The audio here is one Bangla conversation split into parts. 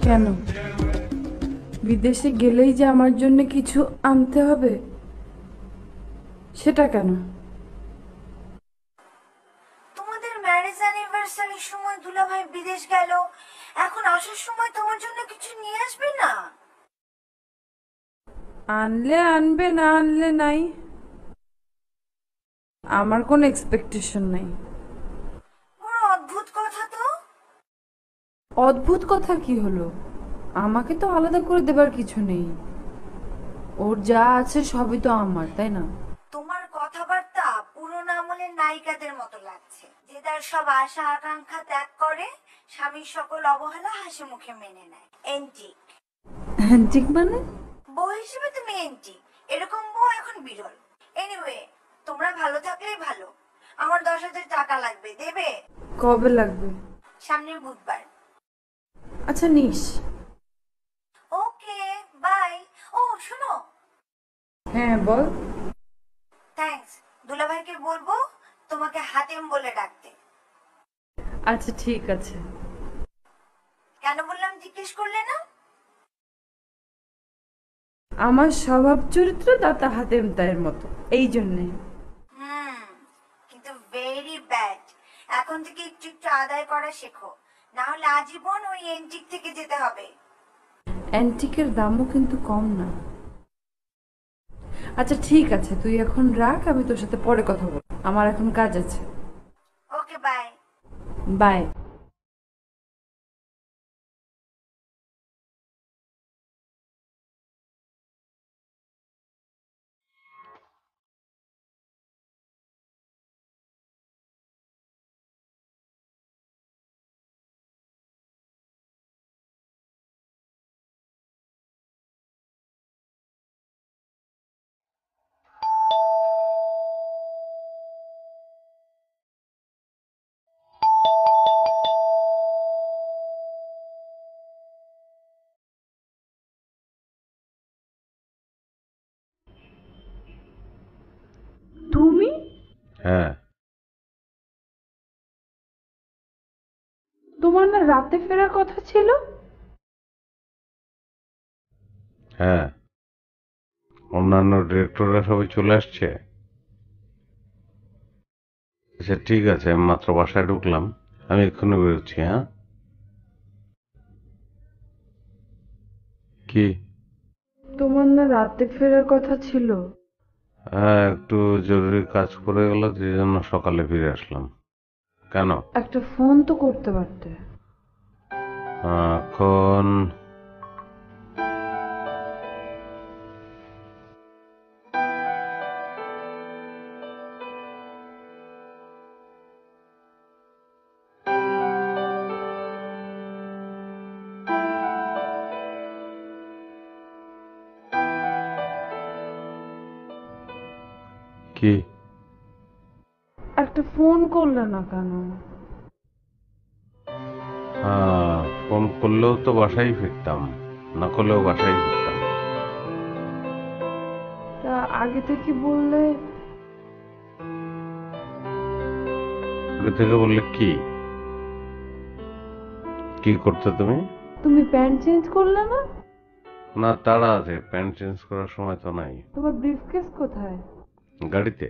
কেন বিদেশে গেলেই যে আমার জন্য কিছু আনতে হবে সেটা কেন? তোমাদের ম্যারেজ অ্যানিভার্সারির সময় দুলাভাই বিদেশ গেল, এখন আসার সময় তোমার জন্য কিছু নিয়ে আসবে না? আনলে আনবে, না আনলে নাই। আমার কোনো এক্সপেকটেশন নাই। বড় অদ্ভুত কথা তো। অদ্ভুত কথা কি হলো? আমাকে তো আলাদা করে দেবার কিছু নেই। ওর যা আছে সবই তো আমার, তাই না? তোমার কথাবার্তা পুরোনো আমলের নায়িকাদের মতো লাগছে, যে তার সব আশা আকাঙ্ক্ষা ত্যাগ করে স্বামীর সকল অবহেলা হাসি মুখে মেনে নেয়। এন্টিক। অ্যান্টিক মানে? বউ হিসেবে তুমি এন্টিক, এরকম বউ এখন বিরল। এনিওয়ে, তোমরা ভালো থাকলেই ভালো। আমার 10,000 টাকা লাগবে, দেবে? কবে লাগবে? সামনের বুধবার। আচ্ছা নিস। ওকে, বাই। ও শোনো। হ্যাঁ বল। থ্যাঙ্কস। দুলাভাইকে বলবো তোমাকে হাতেম বলে ডাকতে। আচ্ছা ঠিক আছে। কেন বললাম জিজ্ঞেস করলে না? আমার স্বভাব চরিত্র দাতা হাতেম তাইয়ের মতো, এই জন্যে। কিন্তু ভেরি ব্যাড। এখন থেকে একটু একটু আদায় করা শেখো, না হলে আজীবন ওই এন্টিক থেকে যেতে হবে। অ্যান্টিকের দামও কিন্তু কম না। আচ্ছা ঠিক আছে, তুই এখন রাখ, আমি তোর সাথে পরে কথা বলবো, আমার এখন কাজ আছে। ওকে, বাই। বাই। তুমি? হ্যাঁ। তোমার না রাতে ফেরার কথা ছিল? হ্যাঁ, অন্যান্য ডিরেক্টররা সবাই চলে আসছে। আচ্ছা ঠিক আছে, আমি মাত্র বাসায় ঢুকলাম, আমি এক্ষুনি বেরোচ্ছি। হ্যাঁ, কি? তোমার না রাতে ফেরার কথা ছিল? হ্যাঁ, একটু জরুরি কাজ পড়ে গেল, যে জন্য সকালে ফিরে আসলাম। কেন? একটা ফোন তো করতে পারতে। এখন কি? একটা ফোন করলে না কেন? ফোন করলেও তো বাসায় ফিরতাম, না করলেও বাসায় ফিরতাম। তা আগে থেকে বললে। আগে থেকে বললে কি? কি করতে তুমি? তুমি প্যান্ট চেঞ্জ করলে না? না, তাড়া আছে, প্যান্ট চেঞ্জ করার সময় তো নাই। তোমার ব্রিফকেস কোথায়? গাড়িতে।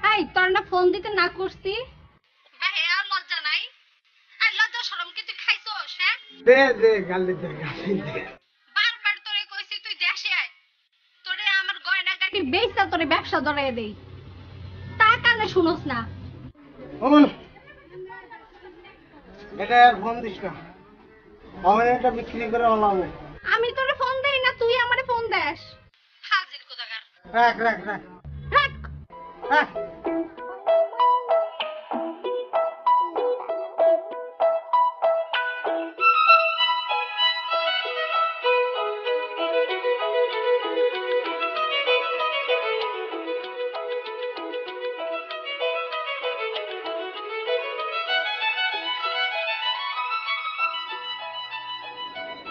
এই তোর না ফোন দিতে না করছি ভাইয়া লজ্জা নাই আর লজ্জা শরম কি তুই খাইছস হ্যাঁ দে গালি দে গালি দে। বারবার তোরে কইছি তুই দেশে আয় তোরে আমার গয়না গাটি বেচা তোরে ব্যবসা ধরাই দেই তা কানে শুনোস না অমন এটা আর ফোন দিস না, আমার এটা বিক্রি করে ওলাবো। আমি তোরে ফোন দেই না তুই আমারে ফোন দেস হাজির কোথাকার রাখ রাখ রাখ রাখ রাখ।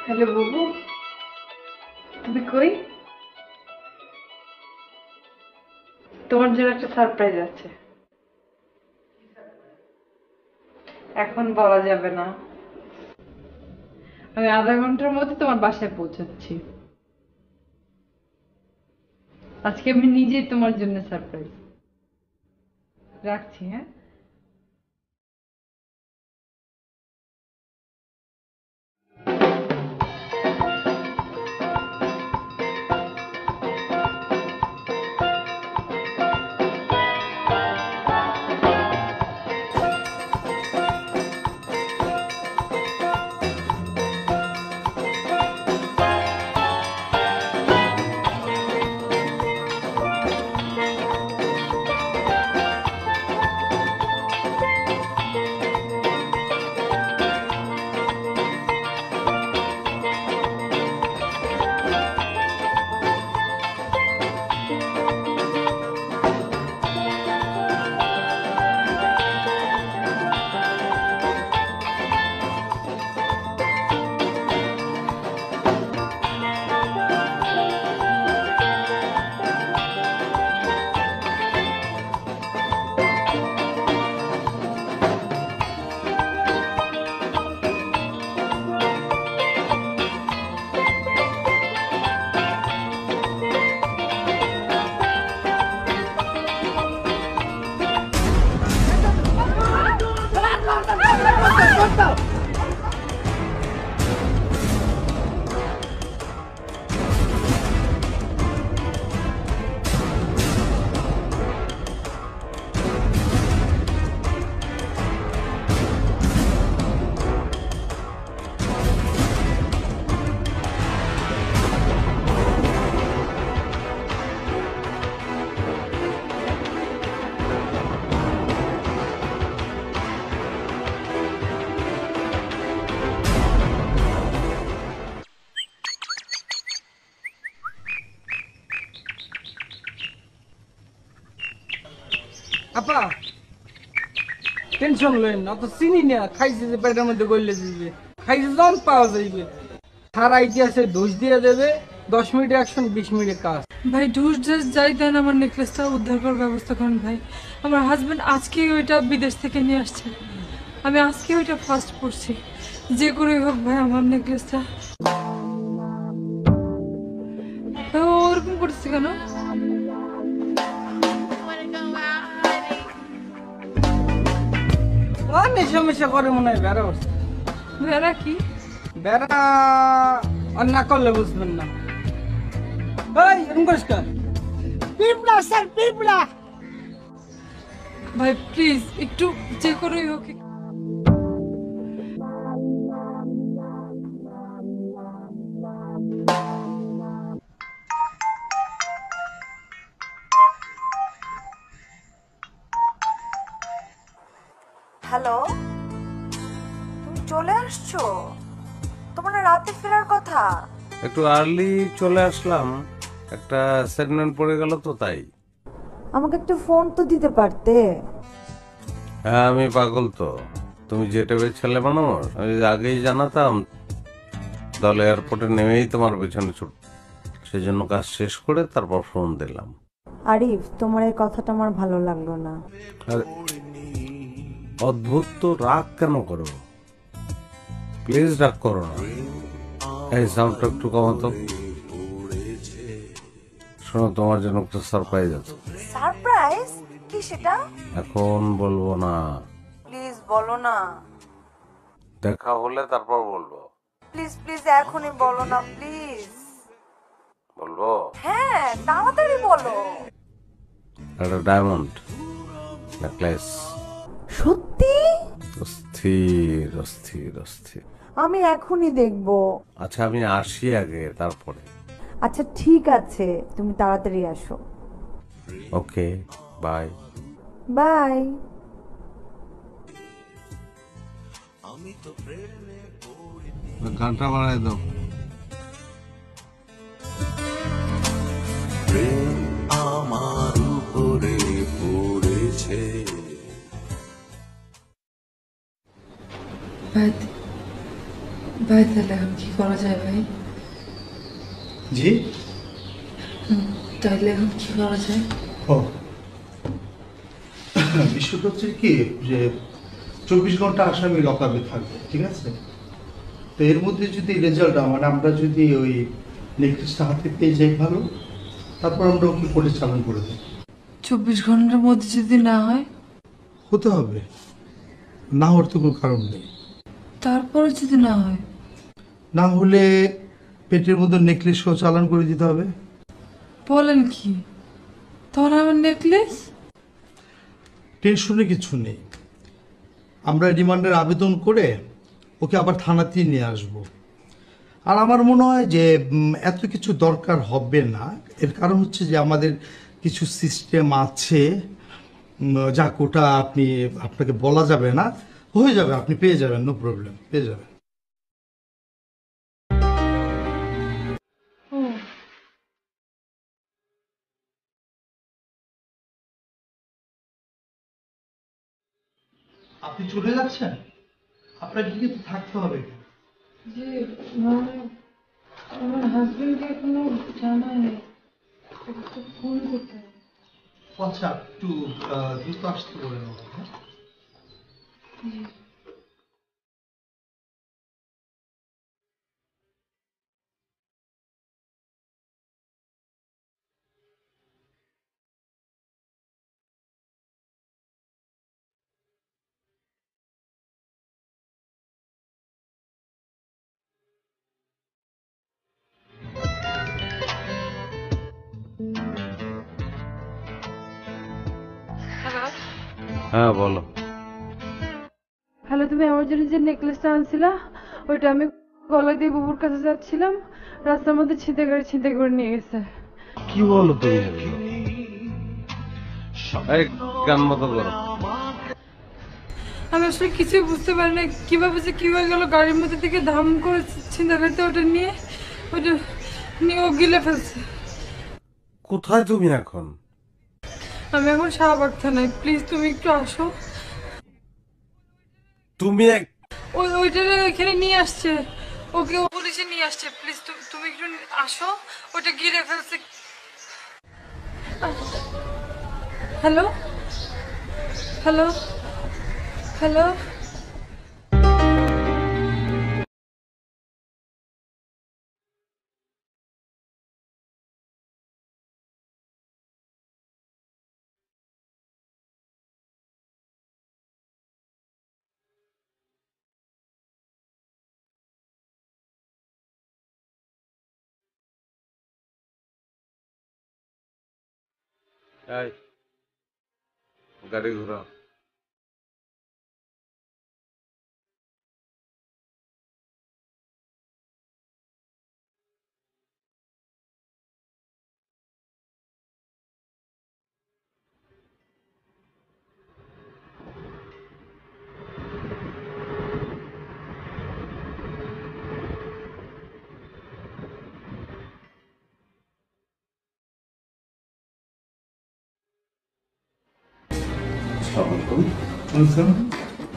হ্যালো বাবু, তুমি কই? তোমার জন্য একটা সারপ্রাইজ আছে, এখন বলা যাবে না। আমি আধা ঘন্টার মধ্যে তোমার বাসায় পৌঁছাচ্ছি। আজকে আমি নিজেই তোমার জন্য সারপ্রাইজ রাখছি। হ্যাঁ, আপা টেনশন লইন না, অত চিনি না, খাইছে যে পেটের মধ্যে গইলে দিবে, খাইছে যখন পাওয়া যাইবে। সারা ইতিহাসে দোষ দিয়ে দেবে, 10 মিনিটে অ্যাকশন 20 মিনিটে কাজ। ভাই ঢুস ঢুস যাই দেন, আমার নেকলেসটা উদ্ধার করার ব্যবস্থা করেন ভাই। আমার হাজবেন্ড আজকে ওইটা বিদেশ থেকে নিয়ে আসছে, আমি আজকে ওইটা ফার্স্ট পড়ছি, যে করে হোক ভাই আমার নেকলেসটা। ওরকম করছি কেন? নেশা মেশা করে মনে হয় বেড়া উঠছে। বেড়া কি? বেড়া আর না করলে বুঝবেন না। এই এরকম করিস কেন? পিঁপড়া স্যার, পিঁপড়া। ভাই প্লিজ একটু যে করেই হোক। হ্যালো, তুমি চলে আসছো? তোমার না রাতে ফেরার কথা। একটু আর্লি চলে আসলাম, একটা অ্যাসাইনমেন্ট পড়ে গেল তো তাই। আমাকে একটু ফোন তো দিতে পারতে। হ্যাঁ আমি পাগল তো, তুমি যে টাইপের ছেলে মানুষ, আমি যদি আগেই জানাতাম তাহলে এয়ারপোর্টে নেমেই তোমার পেছনে ছুট, সেই জন্য কাজ শেষ করে তারপর ফোন দিলাম। আরিফ, তোমার এই কথাটা আমার ভালো লাগলো না। আর অদ্ভুত তো, রাগ কেন করো? প্লিজ রাগ করো না। এই সাউন্ডটা একটু কমাতো। শোনো, তোমার জন্য একটা সারপ্রাইজ আছে। সারপ্রাইজ? কি কি সেটা? এখন বলবো না, প্লিজ বলো না, দেখা হলে তারপর বলবো। প্লিজ প্লিজ এখনই বলো না প্লিজ। বলবো হ্যাঁ তাড়াতাড়ি বলো। একটা ডায়মন্ড নেকলেস। সত্যি? অস্থির অস্থির অস্থির। আমি এখনই দেখবো। আচ্ছা আমি আসি আগে, তারপরে। আচ্ছা ঠিক আছে, তুমি তাড়াতাড়ি আসো। ওকে, বাই। বাই। গানটা বানাই দাও। আমার উপরে পড়েছে। ভাই ভাই তাহলে এখন কি করা যায় ভাই? জি। তাহলে এখন কি করা যায়? ও বিষয়টা হচ্ছে কি যে 24 ঘন্টা আসামি লকআপে থাকবে, ঠিক আছে? তো এর মধ্যে যদি রেজাল্ট মানে আমরা যদি ওই নেকলেসটা হাতে পেয়ে যাই ভালো, তারপর আমরা ওকে কোর্টে চালান করে দেব। 24 ঘন্টার মধ্যে যদি না হয়? হতে হবে, না হওয়ার তো কোনো কারণ নেই। তারপরে যদি না হয়? না হলে পেটের মধ্যে নেকলেস সহ চালান করে দিতে হবে। বলেন কি? তোমার আমার নেকলেস? টেনশনে কিছু নেই, আমরা রিমান্ডের আবেদন করে ওকে আবার থানাতেই নিয়ে আসব। আর আমার মনে হয় যে এত কিছু দরকার হবে না। এর কারণ হচ্ছে যে আমাদের কিছু সিস্টেম আছে, যাক ওটা আপনাকে বলা যাবে না, হয়ে যাবে, আপনি পেয়ে যাবেন, নো প্রবলেম, পেয়ে যাবেন। আপনি চলে যাচ্ছেন? আপনাকে কিন্তু থাকতে হবে। যে মানে আমার হাজবেন্ডকে এখনো জানায়নি, একটু ফোন করতে হবে। আচ্ছা একটু দ্রুত আসতে বলেন। হ্যাঁ বলো। হ্যালো, তুমি আমার জন্য যে নেকলেসটা আনছিলা ওইটা আমি গলা দিয়ে বুবুর কাছে যাচ্ছিলাম, রাস্তার মধ্যে ছিনতাই করে নিয়ে গেছে। কি বলো তুমি? এই গান মতো করো। আমি আসলে কিছুই বুঝতে পারি না কিভাবে যে কি হয়ে গেল, গাড়ির মধ্যে থেকে ধাম করে ছিনতাইকারীতে ওটা নিয়ে ও গিলে ফেলছে। কোথায় তুমি এখন? আমি এখন শাহবাগ থানায়, প্লিজ তুমি একটু আসো। তুমি ওইটা এখানে নিয়ে আসছে, ওকে পুলিশে নিয়ে আসছে, প্লিজ তুমি একটু আসো, ওটা গিলে ফেলছে। Hello hello hello. এই গাড়ি ঘোরাও।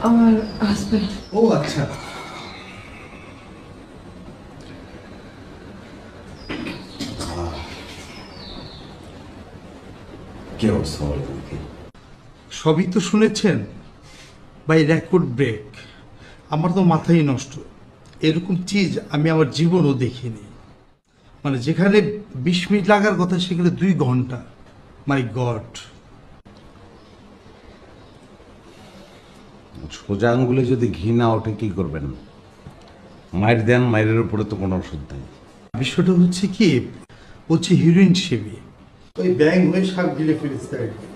আমার হাজবেন্ড। ও আচ্ছা, কি অবস্থা বলো দেখি? সবই তো শুনেছেন ভাই, রেকর্ড ব্রেক। আমার তো মাথাই নষ্ট, এরকম চিজ আমি আমার জীবনও দেখিনি। মানে যেখানে 20 মিনিট লাগার কথা সেখানে 2 ঘন্টা। মাই গড। সোজা আঙ্গুলে যদি ঘি না ওঠে কি করবেন? মায়ের দেন, মায়ের উপরে তো কোনো ওষুধ নেই। বিষয়টা হচ্ছে কি, হচ্ছে হিরোইন সেবী, ওই ব্যাং হয়ে শাক গিলে ফেলেছে আর কি।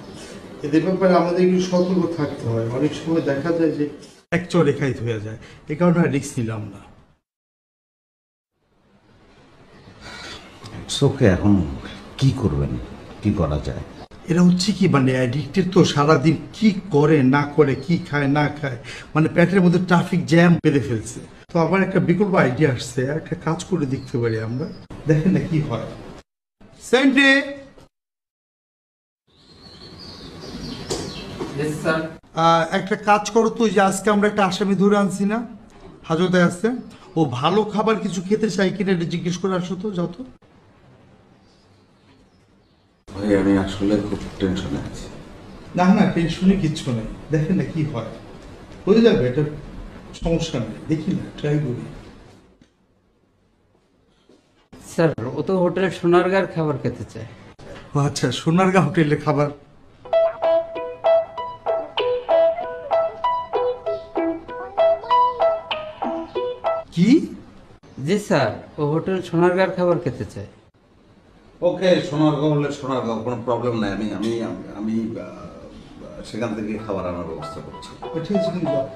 এদের ব্যাপারে আমাদের একটু সতর্ক থাকতে হয়। অনেক সময় দেখা যায় যে এক চড়ে খাইতে হয়ে যায়, এ কারণে রিস্ক নিলাম না। চোখে এখন কি করবেন, কি করা যায়? এরা হচ্ছে কি মানে অ্যাডিক্টেড, তো সারাদিন কি করে না করে, কি খায় না খায়, মানে পেটের মধ্যে ট্রাফিক জ্যাম বেঁধে ফেলছে। তো আমার একটা বিকল্প আইডিয়া আসছে, একটা কাজ করে দেখতে পারি আমরা, দেখেন না কি হয়। সেন্টে একটা কাজ করো তো, যে আজকে আমরা একটা আসামি ধরে আনছি না, হাজতে আসছে, ও ভালো খাবার কিছু খেতে চাই কিনা এটা জিজ্ঞেস করে আসো তো, যাও তো। ভাই আমি আসলে খুব টেনশনে আছি। না না, টেনশনে কিচ্ছু নেই, দেখেন না কি হয়, হয়ে যাবে, এটা সমস্যা নেই, দেখি না, ট্রাই করি। স্যার ও তো হোটেলের সোনারগাঁর খাবার খেতে চায়। ও আচ্ছা, সোনারগাঁ হোটেলে খাবার। কি? জি স্যার, ও হোটেল সোনারগাঁর খাবার খেতে চায়। ওকে, সোনারগাঁও হলে সোনারগাঁও, কোনো প্রবলেম নাই। আমি আমি আমি সেখান থেকে খাবার আনার ব্যবস্থা করছি। ঠিক আছে, কিন্তু যাও।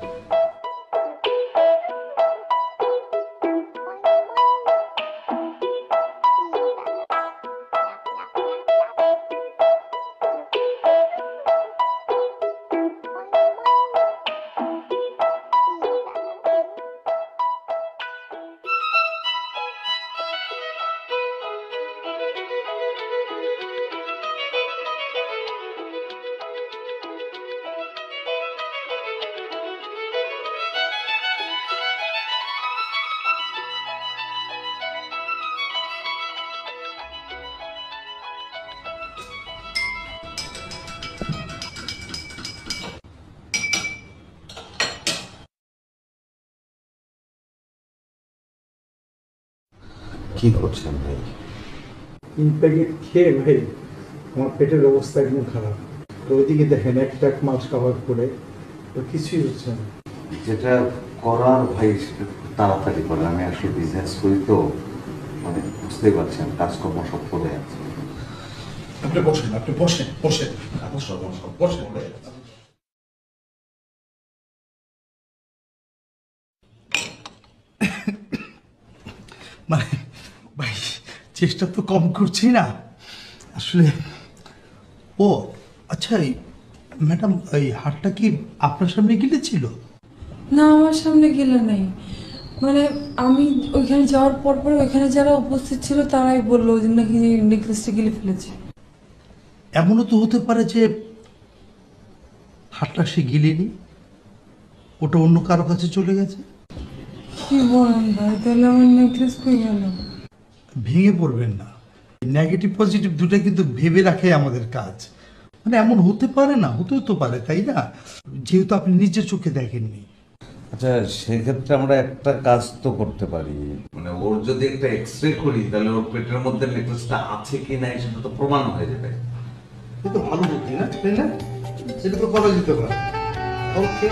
কি করছেন ভাই? 3 প্যাকেট খেয়ে ভাই আমার পেটের অবস্থা একদম খারাপ। তো ওইদিকে দেখেন একটা মাছ কাভার করে, তো কিছুই হচ্ছে না। যেটা করার ভাই সেটা খুব তাড়াতাড়ি করে। আমি আসলে বিজনেস করি তো, মানে বুঝতেই পারছেন কাজকর্ম সব পড়ে আছে। আপনি বসেন, আপনি বসেন, বসেন, বসেন। মানে ভাই চেষ্টা তো কম করছি না আসলে। ও আচ্ছা, ম্যাডাম এই হাটটা কি আপনার সামনে গিলেছিল? না, আমার সামনে গেলে নেই, মানে আমি ওইখানে যাওয়ার পর পর ওইখানে যারা উপস্থিত ছিল তারাই বললো যে নাকি নেকলেসটা গিলে ফেলেছে। এমনও তো হতে পারে যে হাটটা সে গিলেনি, ওটা অন্য কারো কাছে চলে গেছে। কি বলেন ভাই, তাহলে আমার নেকলেস কই গেল? ভেঙে পড়বেন না, নেগেটিভ পজিটিভ দুটো কিন্তু ভেবে রাখে আমাদের কাজ। মানে এমন হতে পারে না, হতেও তো পারে, তাই না? যেহেতু আপনি নিজের চোখে দেখেননি। আচ্ছা, সেক্ষেত্রে আমরা একটা কাজ তো করতে পারি, মানে ওর যদি একটা এক্সরে করি তাহলে ওর পেটের মধ্যে নেকলেসটা আছে কি না সেটা তো প্রমাণ হয়ে যাবে। এটা তো ভালো বুদ্ধি না, তাই না? সেটা তো করা যেতে পারে। ওকে,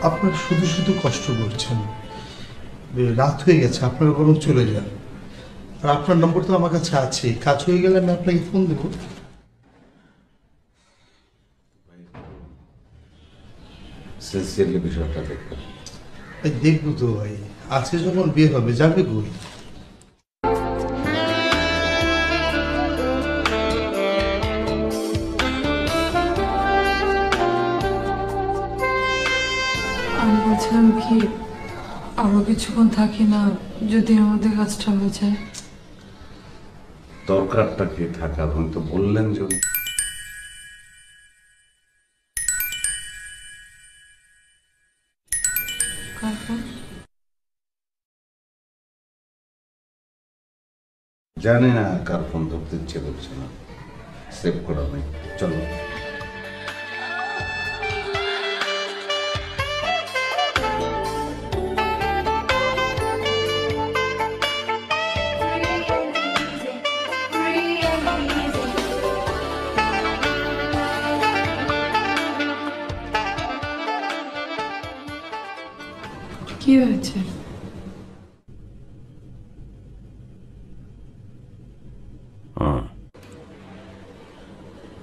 আপনারা শুধু শুধু কষ্ট করছেন। রাত হয়ে গেছে, আপনারা বরং চলে যান। আর আপনার নম্বর তো আমার কাছে আছে, কাজ হয়ে গেলে আমি আপনাকে ফোন দেবো। সিনসিয়ারলি বিষয়টা দেখবেন। দেখবো তো ভাই, আজকে যখন বিয়ে হবে যাবে কই? আমি বলছিলাম কি, আরো কিছুক্ষণ থাকি না, যদি আমাদের কাজটা হয়ে যায়। দরকারটা কি থাকা, আপনি তো বললেন যে কারণ জানি না কার ফোন ধরতে ইচ্ছে করছে না, সেভ করা নেই। চলো কি হয়েছে?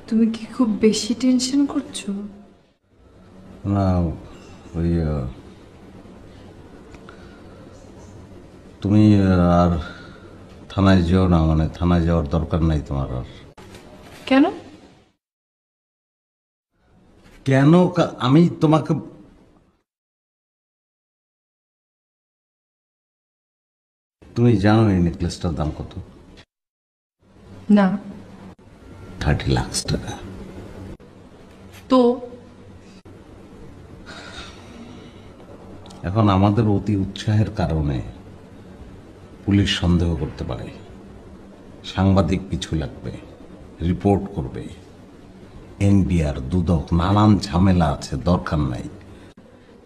তুমি কি খুব বেশি টেনশন করছো? না, ওই তুমি আর থানায় যেও না, মানে থানায় যাওয়ার দরকার নাই তোমার আর। কেন? কেন? আমি তোমাকে তুমি জানো এই নেকলেসটার দাম কত? না। 30 লাখ টাকা। তো এখন আমাদের অতি উৎসাহের কারণে পুলিশ সন্দেহ করতে পারে, সাংবাদিক পিছু লাগবে, রিপোর্ট করবে, এনবিআর, দুদক, নানান ঝামেলা আছে, দরকার নাই।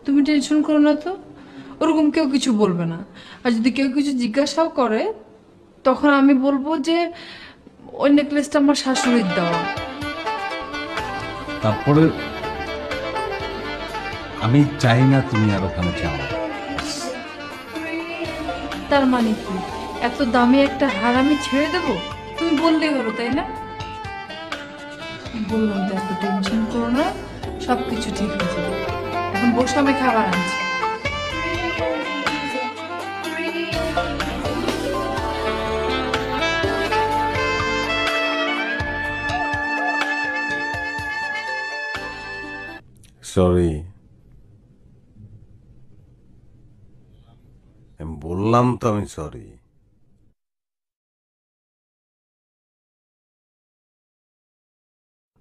তুমি টেনশন করো না তো, ওরকম কেউ কিছু বলবে না। আর যদি কেউ কিছু জিজ্ঞাসাও করে, তখন আমি বলবো যে ওই নেকলেসটা আমার শাশুড়ির দেওয়া। তারপরে আমি চাই না তুমি আর ওখানে যাও। তার মানে কি, এত দামি একটা হার আমি ছেড়ে দেবো? তুমি বললেই হলো, তাই না? বললাম তো, এত টেনশন করো না, সবকিছু ঠিক হয়ে যাবে। এখন বসে আমি খাবার আনছি। সরি, আমি বললাম তো আমি সরি।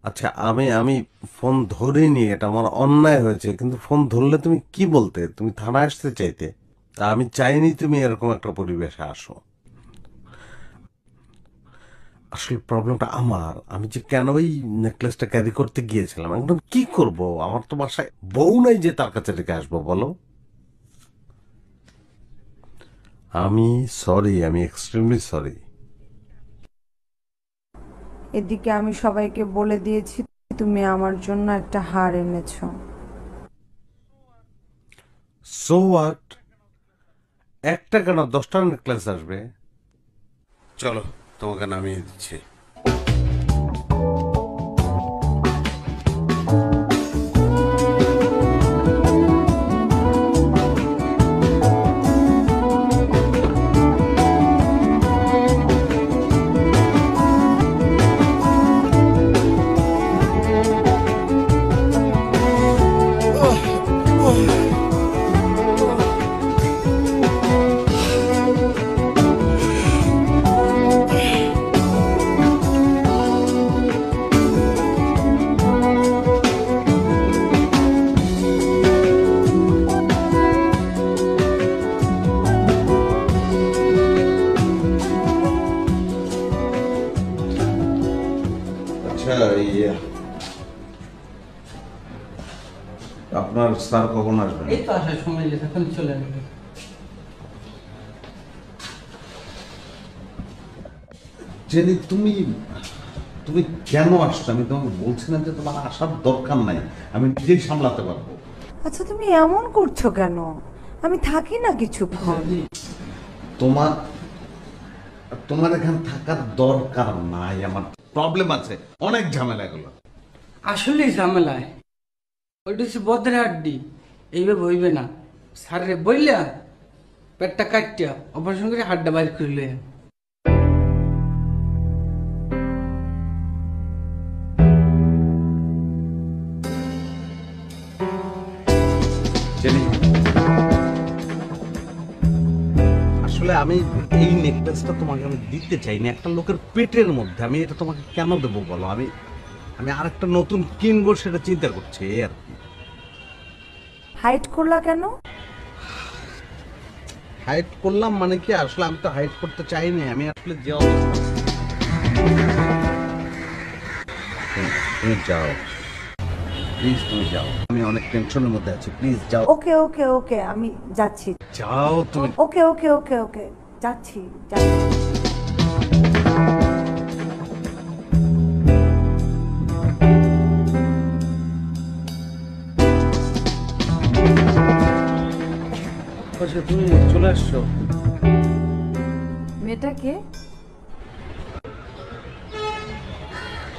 আচ্ছা, আমি ফোন ধরিনি, এটা আমার অন্যায় হয়েছে, কিন্তু ফোন ধরলে তুমি কি বলতে? তুমি থানায় আসতে চাইতে। তা আমি চাইনি তুমি এরকম একটা পরিবেশে আসো। আসলে প্রবলেমটা আমার, আমি যে কেন ওই নেকলেসটা ক্যারি করতে গিয়েছিলাম, একদম কি করব, আমার তো বাসায় বউ নাই যে তার কাছে রেখে আসবো, বলো। আমি সরি, আমি এক্সট্রিমলি সরি। এদিকে আমি সবাইকে বলে দিয়েছি তুমি আমার জন্য একটা হার এনেছো। So what? একটা কেন 10টা নেকলেস আসবে। চলো তোমাকে নামিয়ে দিচ্ছি। আপনার স্যার কখন আসবেন? এই তো আসার সময়, যখন চলে আসবে। জেনি, তুমি তুমি কেন আসছো? আমি তোমাকে বলছিলাম যে তোমার আসার দরকার নাই, আমি নিজেই সামলাতে পারবো। আচ্ছা তুমি এমন করছো কেন? আমি থাকি না কিছুক্ষণ। তোমার তোমার এখানে থাকার দরকার নাই, আমার প্রবলেম আছে, অনেক ঝামেলা এগুলো। আসলেই ঝামেলায় ওইটা হচ্ছে বদ্রের হাড্ডি, এইভাবে হইবে না। স্যারে বললা পেটটা কাটিয়া অপারেশন করে হাড্ডা বাইর করলে। আসলে আমি এই নেকলেসটা তোমাকে আমি দিতে চাইনি, একটা লোকের পেটের মধ্যে আমি এটা তোমাকে কেন দেবো বলো? আমি আমি আরেকটা নতুন কিনবো সেটা চিন্তা করছি আর কি। হাইট করলা কেন? হাইট করলাম মানে কি, আসলে আমি তো হাইট করতে চাইনি, আমি আসলে যে অবস্থা। তুমি যাও প্লিজ, তুমি যাও, আমি অনেক টেনশনের মধ্যে আছি, প্লিজ যাও। ওকে ওকে ওকে, আমি যাচ্ছি। যাও তুমি। ওকে ওকে ওকে ওকে, যাচ্ছি যাচ্ছি। আচ্ছা তুমি চলে আসছো? মেয়েটাকে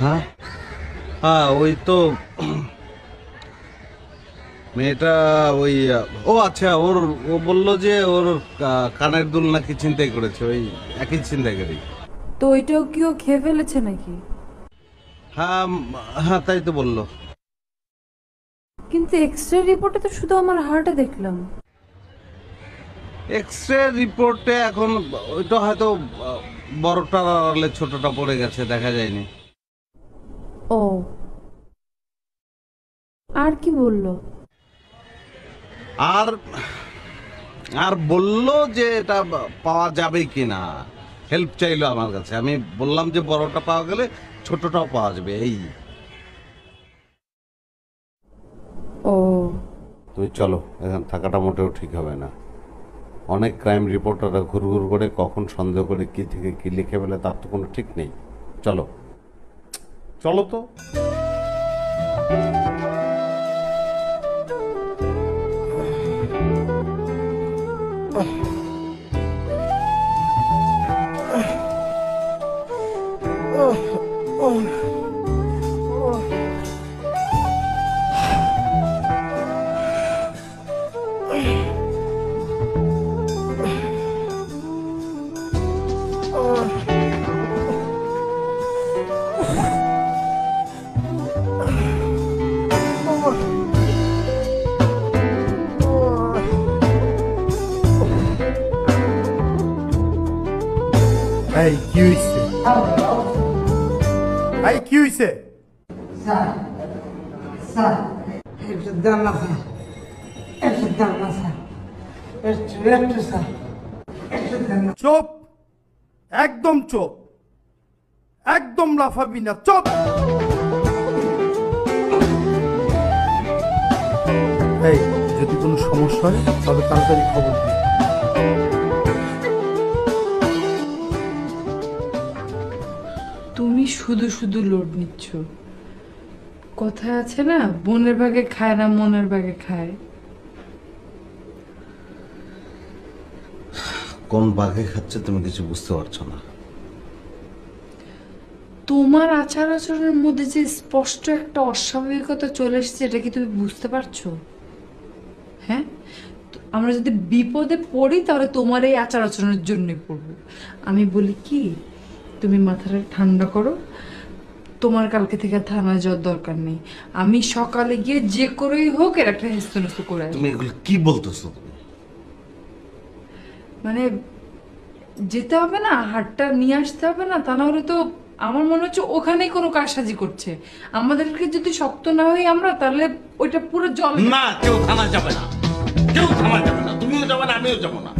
হ্যাঁ হ্যাঁ, ওই তো মেয়েটা, ওই ও আচ্ছা, ও বললো যে ওর কানের দুল নাকি ছিনতাই করেছে, ওই একই ছিনতাইকারী। তো ওইটাও কি ও খেয়ে ফেলেছে নাকি? হ্যাঁ হ্যাঁ, তাই তো বললো। কিন্তু এক্সরে রিপোর্টে তো শুধু আমার হার্টে দেখলাম। এক্সরে রিপোর্টে এখন ওইটা হয়তো বড়টা আড়ালে ছোটটা পড়ে গেছে, দেখা যায়নি। ও, আর কি বললো? আর আর বললো যে এটা পাওয়া যাবে কিনা, হেল্প চাইলো আমার কাছে। আমি বললাম যে বড়টা পাওয়া গেলে ছোটটাও পাওয়া যাবে। এই ও, তুমি চলো, এখানে থাকাটা মোটেও ঠিক হবে না। অনেক ক্রাইম রিপোর্টাররা ঘুরঘুর করে কখন সন্দেহ করে কি থেকে কি লিখে ফেলে তার তো কোনো ঠিক নেই। চলো চলো তো। এই কি হইছে? এই কি হইছে? চুপ, একদম চুপ, একদম লাফাবি না, চুপ। এই যদি কোনো সমস্যা হয় তবে তাড়াতাড়ি খবর দিন। তুমি শুধু শুধু লোড নিচ্ছ। কথায় আছে না, বোনের ভাগে খায় না মনের ভাগে খায়। কোন বাঘে খাচ্ছে তুমি কিছু বুঝতে পারছো না। তোমার আচার আচরণের মধ্যে যে স্পষ্ট একটা অস্বাভাবিকতা চলে এসেছে, এটা কি তুমি বুঝতে পারছো? হ্যাঁ, আমরা যদি বিপদে পড়ি তাহলে তোমার এই আচার আচরণের জন্যই পড়বো। আমি বলি কি, তুমি মাথাটা ঠান্ডা করো, তোমার কালকে থেকে থানায় যাওয়ার দরকার নেই। আমি সকালে গিয়ে যে করেই হোক এর একটা হেস্তনেস্ত করে আসবো। তুমি এগুলো কি বলতেছো? মানে যেতে হবে না, হাটটা নিয়ে আসতে হবে না, তা না হলে তো আমার মনে হচ্ছে ওখানেই কোনো কারসাজি করছে। আমাদেরকে যদি শক্ত না হই আমরা, তাহলে ওইটা পুরো জল। না, কেউ থানা যাবে না, কেউ থানা যাবে না, তুমিও যাবে না, আমিও যাবো না।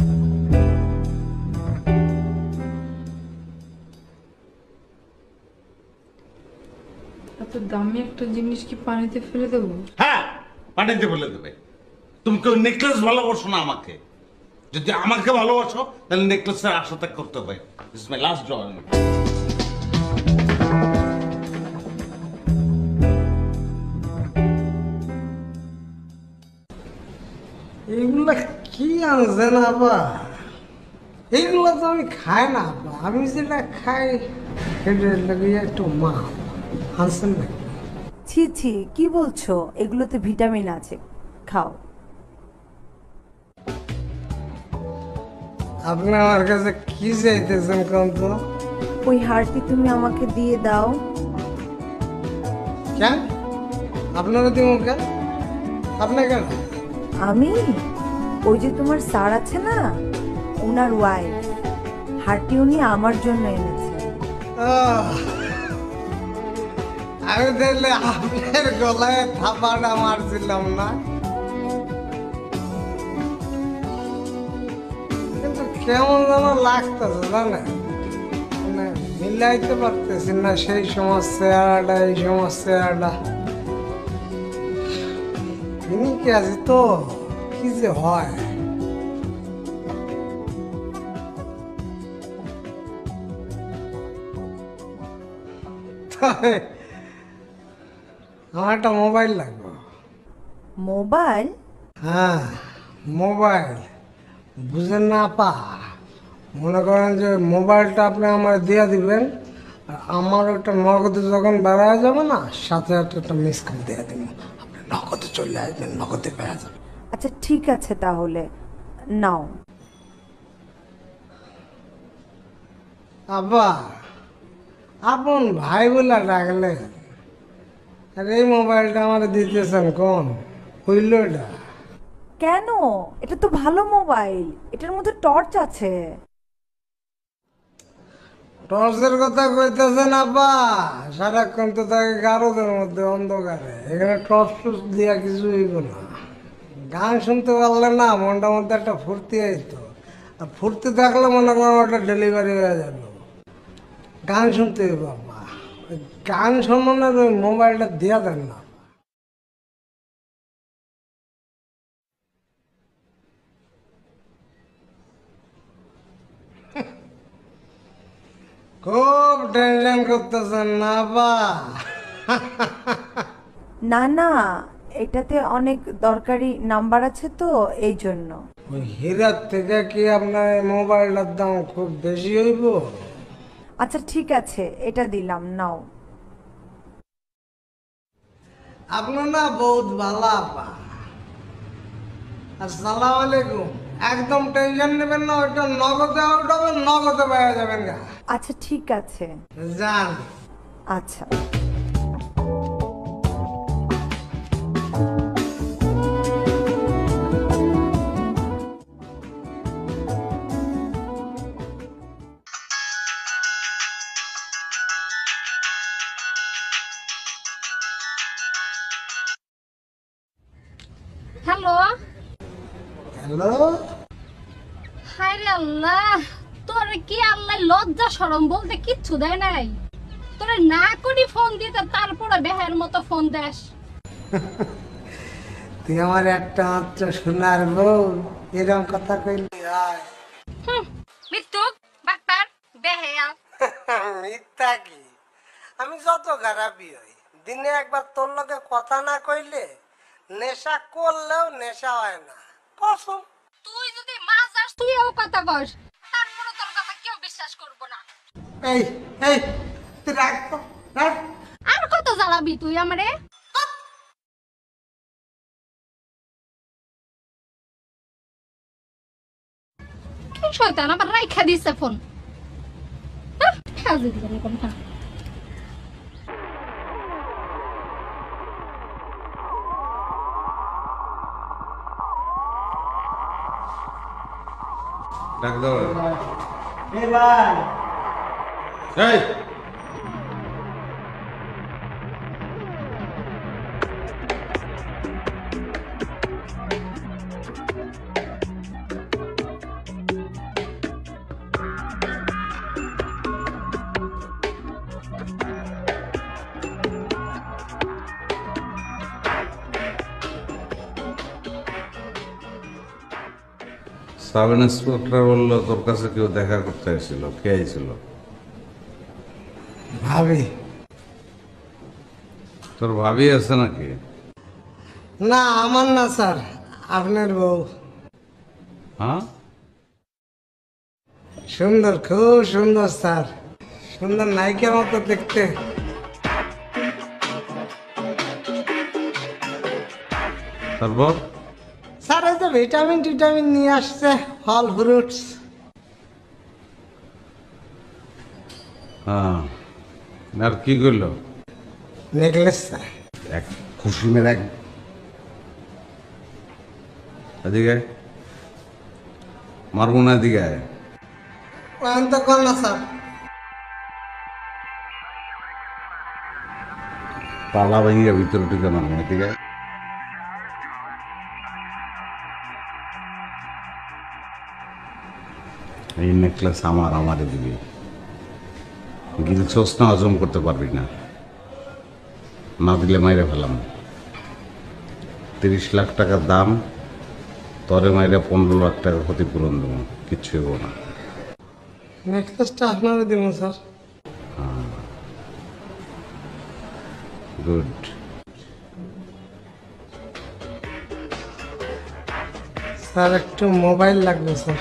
এত দামি একটা জিনিস কি পানিতে ফেলে দেবো? হ্যাঁ, পানিতে ফেলে দেবে। তুমি কেউ নেকলেস ভালোবাসো না আমাকে। যদি আমাকে ভালোবাসো তাহলে নেকলেসের আশা ত্যাগ করতে হবে। This is my last drawing. এগুলা কি আনছেন আবার? এইগুলো তো আমি খাই না আব্বা। আমি যেটা খাই সেটা লাগে একটু মা আনছেন না। ছি ছি, কি বলছো? এগুলোতে ভিটামিন আছে, খাও। আপনি আমার কাছে কি চাইতেছেন কোন তো? ওই হারটি তুমি আমাকে দিয়ে দাও। কেন আপনারা দিব কেন? আপনি কেন? আমি ওই যে তোমার স্যার আছে না, ওনার ওয়াইফ, হারটি উনি আমার জন্য এনেছে। আহ, আমি দেখলে আপনার গলায় থাপাটা মারছিলাম না, কিন্তু কেমন যেন লাগতেছে জানেন, মানে মিলাইতে পারতেছি না সেই সময় চেহারাটা এই সময় চেহারাটা। তিনি কি আছে তো কি যে হয়। তবে আমার একটা মোবাইল লাগবে। মোবাইল? হ্যাঁ মোবাইল, বুঝেন না পা? মনে করেন যে মোবাইলটা আপনি আমার দিয়ে দিবেন, আর আমার ওটা নগদে যখন বেড়া যাবে না, সাথে সাথে একটা মিস কল দিয়ে দিব, আপনি নগদে চলে আসবেন, নগদে বেড়া যাবে। আচ্ছা ঠিক আছে, তাহলে নাও। আব্বা, আপন ভাই বলে ডাকলে, আর এই মোবাইলটা আমার দিতেছেন কোন হইল এটা? কেন? এটা তো ভালো মোবাইল, এটার মধ্যে টর্চ আছে। টর্চের কথা কইতেছেন আব্বা? সারাক্ষণ তো থাকে গারদের মধ্যে অন্ধকারে, এখানে টর্চ টর্চ দিয়া কিছু হইব না। গান শুনতে পারলে না মনটার মধ্যে একটা ফুর্তি আইতো, আর ফুর্তি থাকলে মনে করেন ওটা ডেলিভারি হয়ে যাবে। গান শুনতে হইব আব্বা, ওই গান শোনানোর ওই মোবাইলটা দিয়া দেন না। খুব টেনশন করতেছেন না বা? না না, এটাতে অনেক দরকারি নাম্বার আছে তো এই জন্য। ওই হীরার থেকে কি আপনার এই মোবাইলটার দাম খুব বেশি হইব? আচ্ছা ঠিক আছে, এটা দিলাম, নাও। আপনার না বহুত ভালো আপা। আসসালামু আলাইকুম। একদম টেনশন নেবেন না, ওইটা নগদে উঠাবেন, নগদে পাওয়া যাবেন গা। আচ্ছা ঠিক আছে। যান। আচ্ছা। হ্যালো। হ্যালো। হায় রে আল্লাহ, তোর কি আল্লাহ লজ্জা শরম বলতে কিচ্ছু দেয় নাই? তোরে না করি ফোন দিতে তারপরে বেহের মতো ফোন দেস। তুই আমার একটা মাত্র শোনার বউ, এরকম কথা কইলি হয়? মৃত্যুক বাক্তার বেহেয়া। মিথ্যা কি? আমি যত খারাপই হই, দিনে একবার তোর লগে কথা না কইলে নেশা করলেও নেশা হয় না, কসম। তুই যদি মাছ যাস তুইও কথা কস, তারপরে তোর কথা কেউ বিশ্বাস করবো না। এই এই তুই রাখ তো, রাখ। আর কত জ্বালাবি তুই আমারে? কি শয়তান আবার রাইখা দিছে ফোন। হাজির করে কোনটা। ডাক দাও। এ ভাই, এই সাব ইন্সপেক্টর বললো তোর কাছে কেউ দেখা করতে এসেছিল, কে আইছিল? ভাবি। তোর ভাবি আছে নাকি? না আমার না স্যার, আপনার বউ। হ্যাঁ সুন্দর, খুব সুন্দর স্যার, সুন্দর নায়িকার মতো দেখতে। তারপর স্যার এই তো ভিটামিন টিটামিন নিয়ে আসছে, ফল ফ্রুটস। হ্যাঁ আর কি করলো? Necklace sir. এক খুশি মেরে এক এদিকে মারবো না, এদিকে তো কর না স্যার। পালা ভেঙে ভিতরে ঢুকে মারবো, এদিকে এই নেকলেস আমারে দিবি, গিলছস না, হজম করতে পারবি না, না দিলে মাইরে ফেলাম। 30 লাখ টাকার দাম, তরে মাইরে 15 লাখ টাকা ক্ষতিপূরণ দেবো, কিচ্ছু হবো না। নেকলেসটা আপনারা দিব স্যার। গুড। স্যার একটু মোবাইল লাগবে স্যার।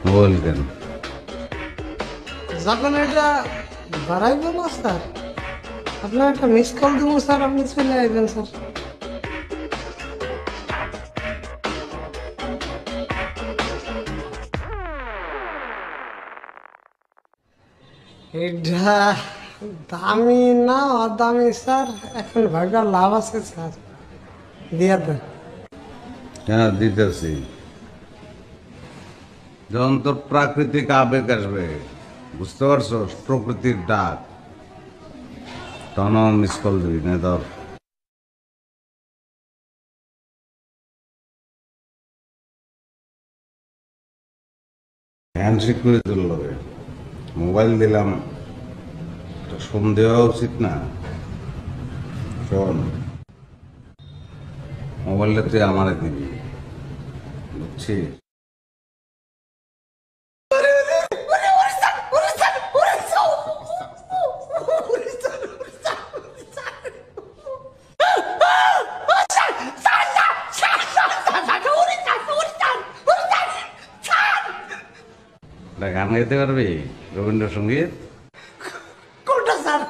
মোবাইল কেন? যখন এটা বাড়াইব না স্যার, আপনার একটা মিস কল দেবো স্যার, আপনি চলে আসবেন স্যার। এটা দামি না অদামি স্যার, এখন ভাইটা লাভ আছে স্যার, দিয়ে দেন। হ্যাঁ দিতেছি। যখন তোর প্রাকৃতিক আবেগ আসবে, বুঝতে পারছো, প্রকৃতির ডাক, তখন মিস কল দিবি না। ধর হ্যান্ডশেক করে তুললো, মোবাইল দিলাম, ফোন দেওয়া উচিত না? শোন, মোবাইলটা তুই আমারে দিবি, বুঝছিস? গান গাইতে পারবি রবীন্দ্রসঙ্গীত? কোনটা স্যার?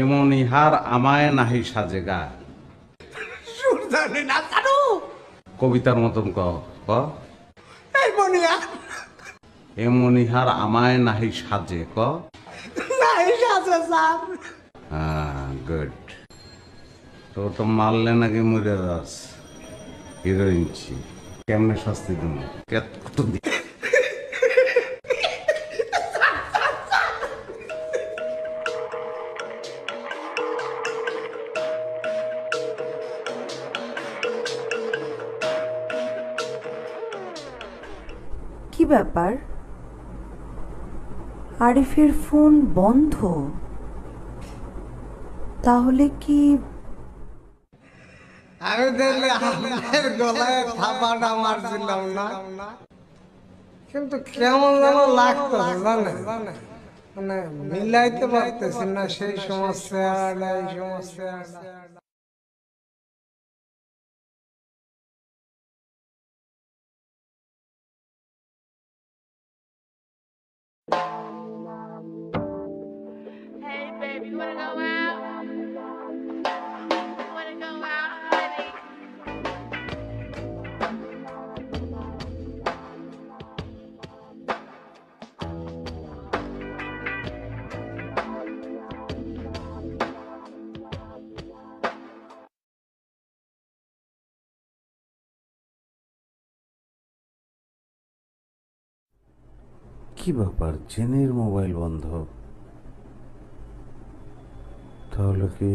এমন ইহার আমায় নাহি সাজে গা, সুর জানি না স্যার। কবিতার মতন ক ক এই বনিয়া এমন ইহার আমায় নাহি সাজে ক। নাই সাজে স্যার। হ্যাঁ গুড। তো তো মারলে নাকি মরে যাস, হিরোইন ছি, কেমনে শাস্তি দেবো, কত দিন? কি ব্যাপার, আরিফের ফোন বন্ধ? তাহলে কি আমি দেখলে আপনার গলায় থাপাটা মারছিলাম না, কিন্তু কেমন যেন লাগতো জানেন, মানে মিলাইতে পারতেছি না সেই সমস্যা এই সমস্যা। Hey, baby, you wanna go out? You wanna go out, honey? কি ব্যাপার, জেনের মোবাইল বন্ধ? তাহলে কি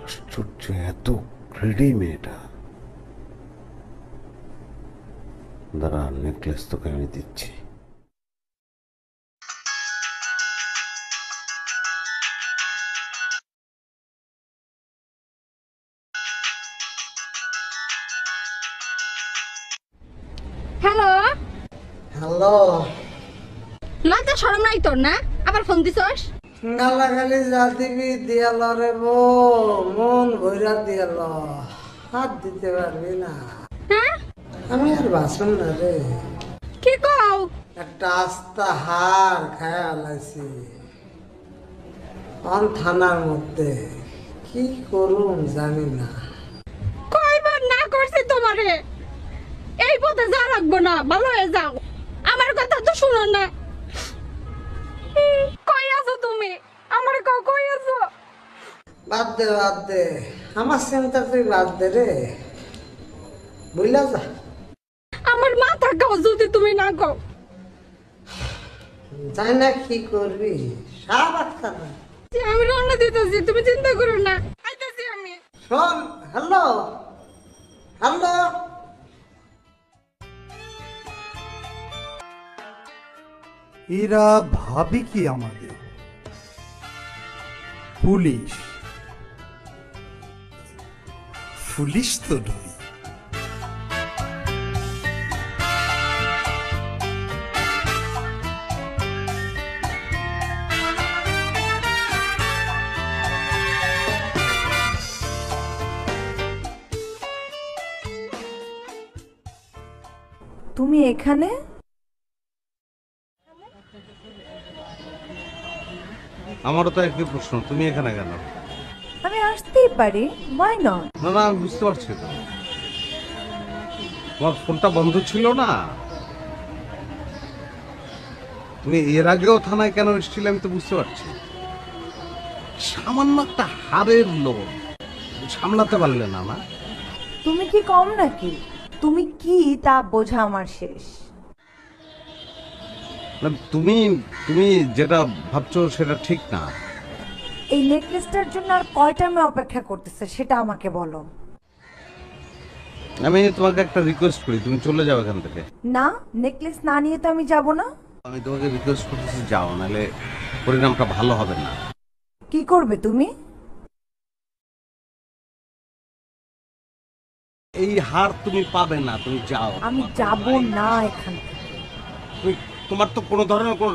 আশ্চর্য, এত গ্রেডি মেয়েটা। দাঁড়া, নেকলেস তোকে আমি দিচ্ছি। হ্যালো, হ্যালো, লজ্জা শরম নাই তোর না? আবার ফোন দিছস? গালাগালি যা দিবি দিয়াল রে বো, মন ভৈরা দিয়াল, হাত দিতে পারবি না। হ্যাঁ, আমি আর বাসন না রে, কি কও? একটা আস্তা হার খায় আলাইছি অন থানার মধ্যে, কি করুম জানি না। কয়বার না করছি তোমারে, এই পথে যা রাখবো না, ভালো হয়ে যাও। আমার কথা তো শুনো না। কই আছো তুমি? আমার কই আছো? বাদ দে বাদ দে, আমার চিন্তা তুই বাদ দে রে, বুঝলা যা। আমার মাথা খাও যদি তুমি না কও। জানি না কি করবি, সব আটকা না। আমি রান্না দিতেছি, তুমি চিন্তা করো না, আইতাছি আমি। শোন, হ্যালো হ্যালো, এরা ভাবে কি আমাদের পুলিশ? পুলিশ তো নয়। তুমি এখানে? আমারও তো একই প্রশ্ন, তুমি এখানে কেন? আমি আসতেই পারি, why not? না না, আমি বুঝতে পারছি তো, তোমার ফোনটা বন্ধ ছিল না। তুমি এর আগেও থানায় কেন এসেছিলে আমি তো বুঝতে পারছি। সামান্য একটা হারের লোক সামলাতে পারলে না? না তুমি কি কম নাকি? তুমি কি তা বোঝা আমার শেষ। না, তুমি তুমি যেটা ভাবছো সেটা ঠিক না। এই নেকলেসটার জন্য আর কয়টা আমি অপেক্ষা করতেছে সেটা আমাকে বলো। আমি তোমাকে একটা রিকোয়েস্ট করি, তুমি চলে যাও এখান থেকে। না, নেকলেস না নিয়ে তো আমি যাব না। আমি তোমাকে রিকোয়েস্ট করতেছি, যাও, নাহলে পরিণামটা ভালো হবে না। কি করবে তুমি? এই হার তুমি পাবে না, তুমি যাও। আমি যাব না এখান থেকে। তোমার তো কোনো ধরনের কোন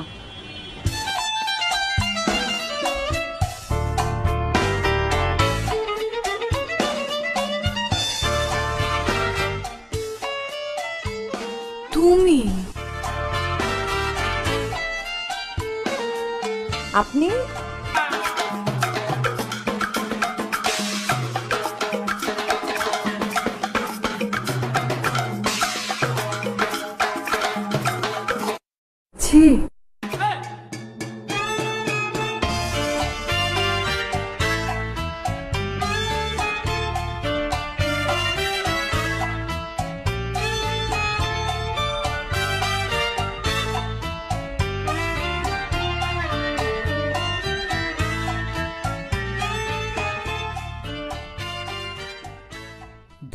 তুমি আপনি ছি,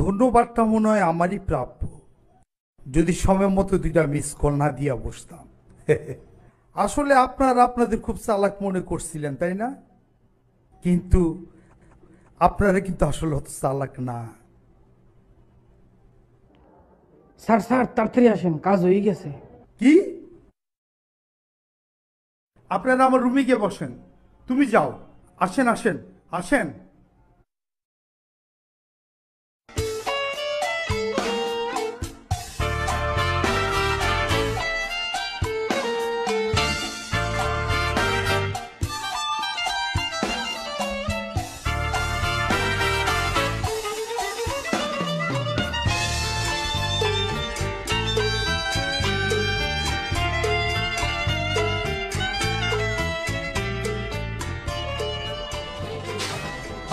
ধন্যবাদটা মনে হয় আমারই প্রাপ্য, যদি সময় মতো দুইটা মিস কল না দিয়া বসতাম। আসলে আপনাদের খুব চালাক মনে করছিলেন তাই না? কিন্তু আপনারা কিন্তু আসলে অত চালাক না। স্যার স্যার তাড়াতাড়ি আসেন, কাজ হয়ে গেছে। কি? আপনারা আমার রুমে গিয়ে বসেন, তুমি যাও। আসেন আসেন আসেন।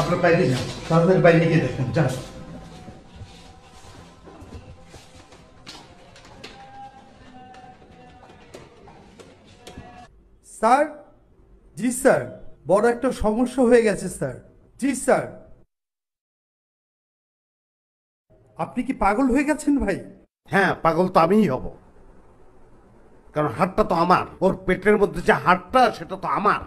আপনার বাইরে যান, তাড়াতাড়ি বাইরে গিয়ে দেখেন, যান। স্যার, জি স্যার, বড় একটা সমস্যা হয়ে গেছে স্যার। জি স্যার। আপনি কি পাগল হয়ে গেছেন ভাই? হ্যাঁ, পাগল তো আমিই হব, কারণ হাড়টা তো আমার, ওর পেটের মধ্যে যে হাড়টা সেটা তো আমার।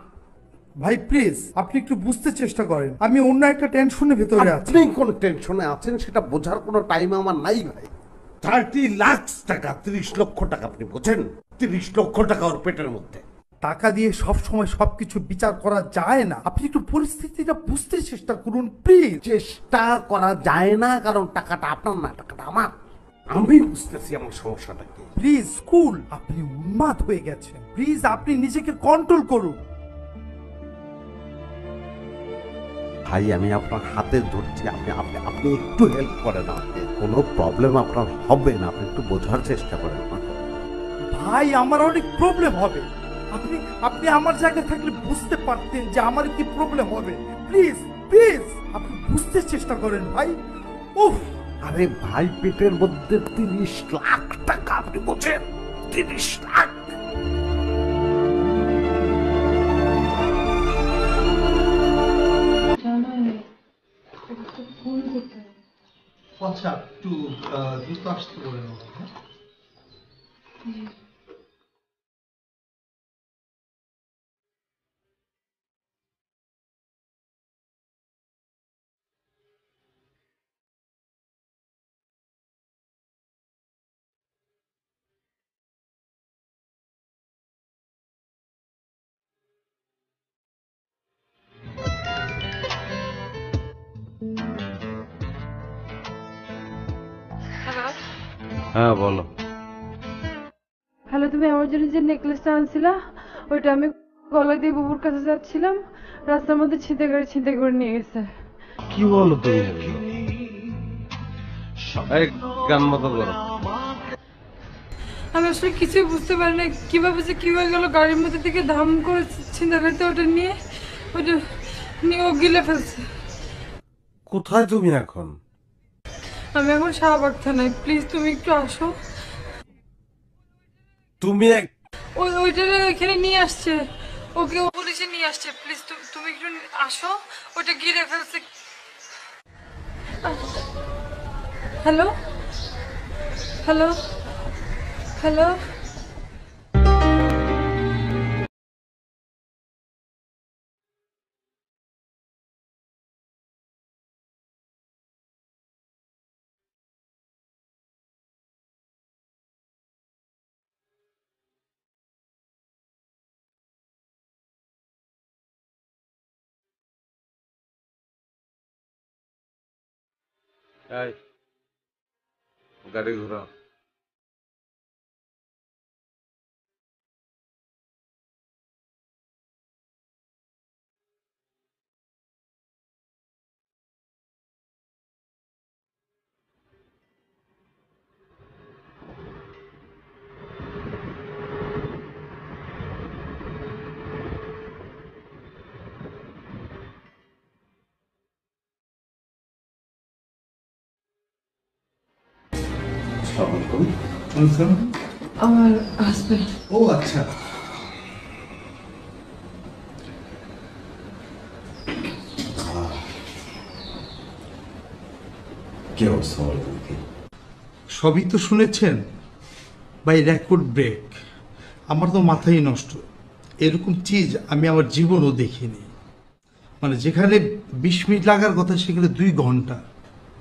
ভাই প্লিজ আপনি একটু বুঝতে চেষ্টা করেন, আমি অন্য একটা টেনশনের ভেতরে আছি। আপনি কোন টেনশনে আছেন সেটা বোঝার কোনো টাইম আমার নাই ভাই। 30 লাখ টাকা, 30 লক্ষ টাকা, আপনি বোঝেন? 30 লক্ষ টাকা ওর পেটের মধ্যে। টাকা দিয়ে সব সময় সবকিছু বিচার করা যায় না, আপনি একটু পরিস্থিতিটা বুঝতে চেষ্টা করুন প্লিজ। চেষ্টা করা যায় না কারণ টাকাটা আপনার না, টাকাটা আমার। আমি বুঝতেছি আমার সমস্যাটা কি। প্লিজ স্কুল, আপনি উন্মাদ হয়ে গেছেন, প্লিজ আপনি নিজেকে কন্ট্রোল করুন। ভাই আমি আপনার হাতে ধরছি, আপনি আপনি আপনি একটু হেল্প করেন আমাকে। কোনো প্রবলেম আপনার হবে না, আপনি একটু বোঝার চেষ্টা করেন। ভাই আমার অনেক প্রবলেম হবে, আপনি আপনি আমার জায়গায় থাকলে বুঝতে পারতেন যে আমার কি প্রবলেম হবে। প্লিজ প্লিজ আপনি বুঝতে চেষ্টা করেন ভাই। উফ, আরে ভাই পেটের মধ্যে 30 লাখ টাকা, আপনি বোঝেন? 30 লাখ। আচ্ছা একটু দ্রুত আসতে বলেন। হ্যাঁ বলো। হ্যালো, তুমি আমার জন্য যে নেকলেসটা আনছিলা ওইটা আমি গলা দিয়ে বুবুর কাছে যাচ্ছিলাম, রাস্তার মধ্যে ছিনতাই করে নিয়ে গেছে। কি বলো তুমি? এই গান মতো করো। আমি আসলে কিছুই বুঝতে পারি না কিভাবে যে কি হয়ে গেল, গাড়ির মধ্যে থেকে ধাম করে ছিনতাইকারীতে ওটা নিয়ে ও গিলে ফেলছে। কোথায় তুমি এখন? আমি এখন শাহবাগ থানায়, প্লিজ তুমি একটু আসো। তুমি ওইটা এখানে নিয়ে আসছে, ওকে পুলিশে নিয়ে আসছে, প্লিজ তুমি একটু আসো, ওটা গিলে ফেলছে। হ্যালো হ্যালো হ্যালো, এই গাড়ি ঘোরাও। আমার হাজবেন্ড। ও আচ্ছা, কি অবস্থা বলো দেখি? সবই তো শুনেছেন ভাই, রেকর্ড ব্রেক। আমার তো মাথাই নষ্ট, এরকম চিজ আমি আমার জীবনও দেখিনি। মানে যেখানে 20 মিনিট লাগার কথা সেখানে 2 ঘন্টা।